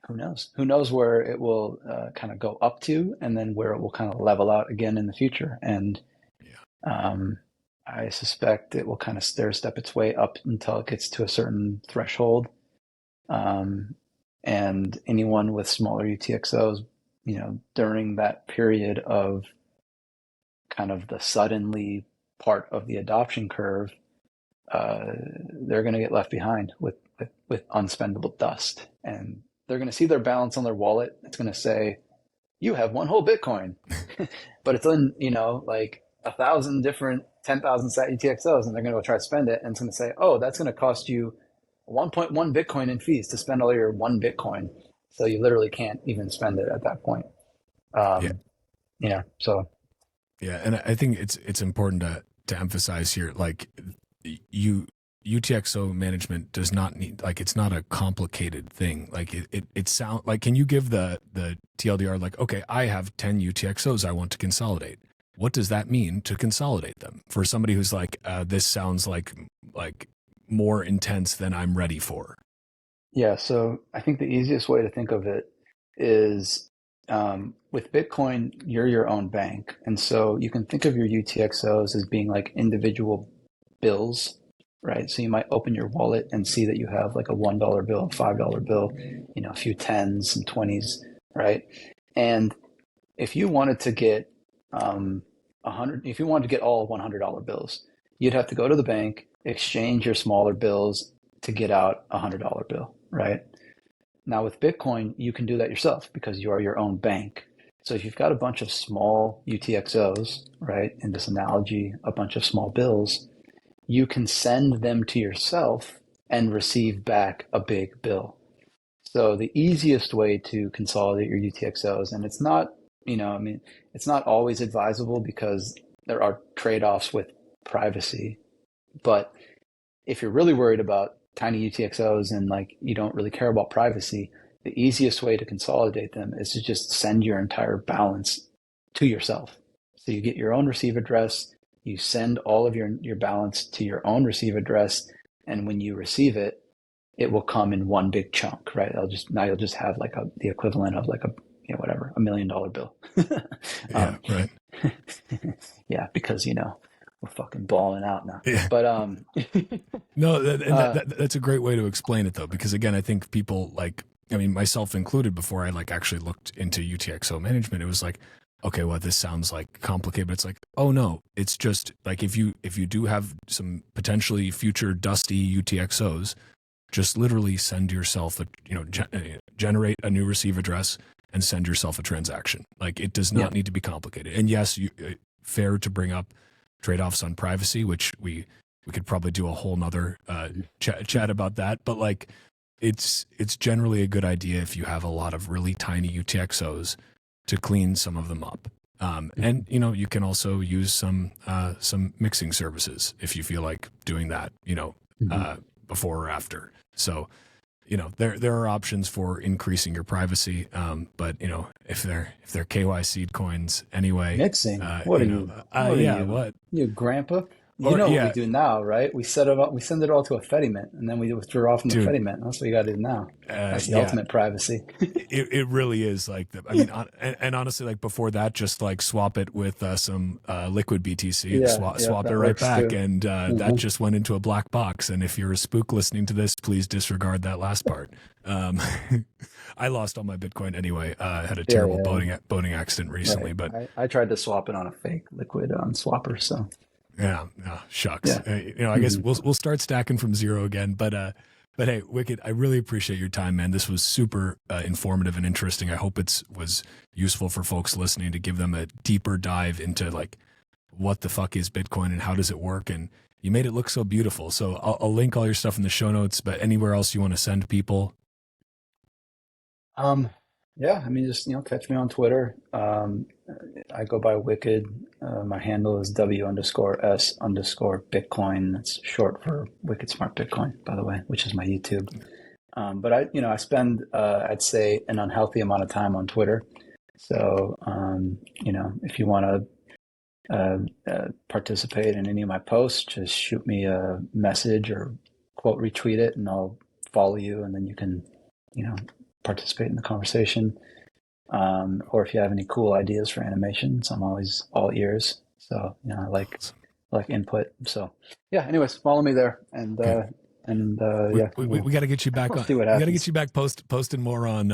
who knows? Who knows where it will kind of go up to, and then where it will kind of level out again in the future. And Yeah. um, I suspect it will kind of stair step its way up until it gets to a certain threshold. Um, and anyone with smaller UTXOs, during that period of kind of the suddenly part of the adoption curve, uh, they're going to get left behind with unspendable dust. And they're going to see their balance on their wallet. It's going to say, you have one whole Bitcoin, but it's in, like 1,000 different 10,000 sat UTXOs, and they're going to go try to spend it. And it's going to say, oh, that's going to cost you 1.1 Bitcoin in fees to spend all your one Bitcoin. So you literally can't even spend it at that point. Yeah. So Yeah. And I think it's important to emphasize here, like you, UTXO management does not need, like, it's not a complicated thing. Like it sound like, can you give the TLDR, like, okay, I have 10 UTXOs I want to consolidate. What does that mean to consolidate them? For somebody who's like, this sounds like more intense than I'm ready for. yeah, so I think the easiest way to think of it is with Bitcoin, you're your own bank. And so you can think of your UTXOs as being like individual bills, right? So you might open your wallet and see that you have like a $1 bill, a $5 bill, a few tens and 20s, right? And if you wanted to get 100, if you wanted to get all $100 bills, you'd have to go to the bank, exchange your smaller bills to get out a $100 bill, right? Now with Bitcoin, you can do that yourself because you are your own bank. So if you've got a bunch of small UTXOs, right, in this analogy, a bunch of small bills, you can send them to yourself and receive back a big bill. So the easiest way to consolidate your UTXOs, and it's not, it's not always advisable because there are trade-offs with privacy. But if you're really worried about tiny UTXOs and like you don't really care about privacy, the easiest way to consolidate them is to just send your entire balance to yourself. So you get your own receive address, you send all of your balance to your own receive address, and when you receive it, it will come in one big chunk, right? Now you'll just have like the equivalent of like whatever, $1 million bill. Yeah. Right. Yeah, because we're fucking balling out now. Yeah. But No, that's a great way to explain it, though, because again, I think people like, I mean, myself included, before I like actually looked into UTXO management, it was like, okay, well, this sounds like complicated, but it's like, oh no, it's just like if you do have some potentially future dusty UTXOs, just literally send yourself generate a new receive address and send yourself a transaction. Like it does not need to be complicated. And yes, fair to bring up trade-offs on privacy, which we could probably do a whole nother chat about that. But like, it's generally a good idea if you have a lot of really tiny UTXOs to clean some of them up. And you can also use some mixing services if you feel like doing that, before or after. So, there are options for increasing your privacy. But if they're KYC coins anyway, mixing. What are you? What? You grandpa? You know what we do now, right? We set it up, we send it all to a Fedimint, and then we withdraw from the dude. Fedimint. That's what you got to do now. That's the Yeah, ultimate privacy. it really is like I mean, and honestly, like before that, just like swap it with some liquid BTC and Yeah, yeah, swap it that right works back, too. and that just went into a black box. And if you're a spook listening to this, please disregard that last part. I lost all my Bitcoin anyway. I had a Yeah, terrible yeah, boating accident recently, right. but I tried to swap it on a fake liquid swapper, so yeah, shucks. yeah. I guess we'll start stacking from zero again. But hey, Wicked, I really appreciate your time, man. This was super informative and interesting. I hope it was useful for folks listening to give them a deeper dive into like what the fuck is Bitcoin and how does it work. And you made it look so beautiful. So I'll link all your stuff in the show notes. But anywhere else you want to send people? Um, yeah, I mean, just catch me on Twitter. I go by Wicked. My handle is W_S_Bitcoin. That's short for Wicked Smart Bitcoin, by the way, which is my YouTube. But I spend, I'd say, an unhealthy amount of time on Twitter. So, if you want to participate in any of my posts, just shoot me a message or quote retweet it, and I'll follow you, and then you can, participate in the conversation. Or if you have any cool ideas for animations, I'm always all ears. So, I like input. So yeah, anyways, follow me there. And, Okay. yeah, We got to get you back on. see what We got to happens. get you back posting more on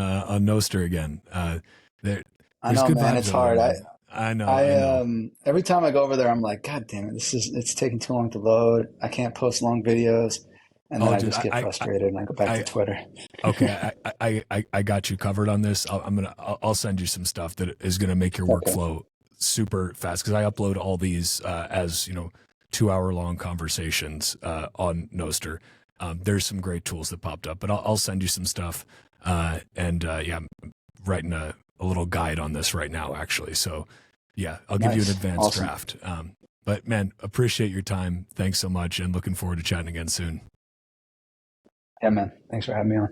Noster again. I There's know, good man, vibes it's over there, hard. man. I know. Every time I go over there, I'm like, God damn it, it's taking too long to load. I can't post long videos. And then Oh, I dude, just get frustrated and I go back to Twitter. Okay, I got you covered on this. I'll send you some stuff that is gonna make your Okay. workflow super fast because I upload all these as 2-hour long conversations on Noster. There's some great tools that popped up, but I'll send you some stuff. And yeah, I'm writing a little guide on this right now, actually. So yeah, I'll give you an Nice. advanced Awesome. draft. But man, appreciate your time. Thanks so much, and looking forward to chatting again soon. Yeah, man. Thanks for having me on.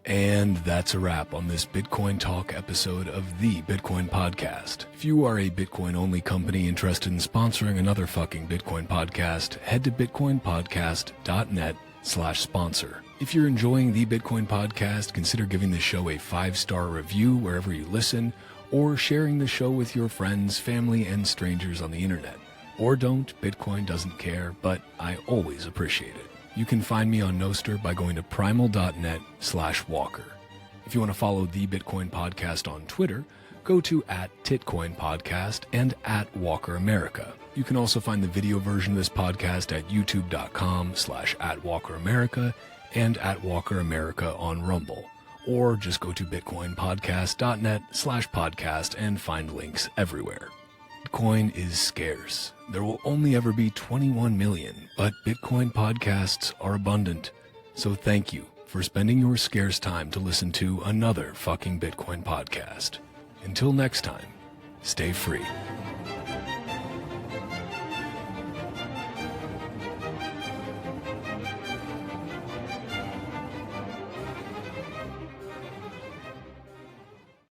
And that's a wrap on this Bitcoin Talk episode of the Bitcoin Podcast. If you are a Bitcoin-only company interested in sponsoring another fucking Bitcoin podcast, head to bitcoinpodcast.net/sponsor. If you're enjoying the Bitcoin Podcast, consider giving the show a 5-star review wherever you listen, or sharing the show with your friends, family, and strangers on the internet. Or don't, Bitcoin doesn't care, but I always appreciate it. You can find me on Noster by going to primal.net/walker. If you want to follow the Bitcoin Podcast on Twitter, go to @TitcoinPodcast and @WalkerAmerica. You can also find the video version of this podcast at youtube.com/@WalkerAmerica and @WalkerAmerica on Rumble. Or just go to bitcoinpodcast.net/podcast and find links everywhere. Bitcoin is scarce. There will only ever be 21 million, but Bitcoin podcasts are abundant. So thank you for spending your scarce time to listen to another fucking Bitcoin podcast. Until next time, stay free.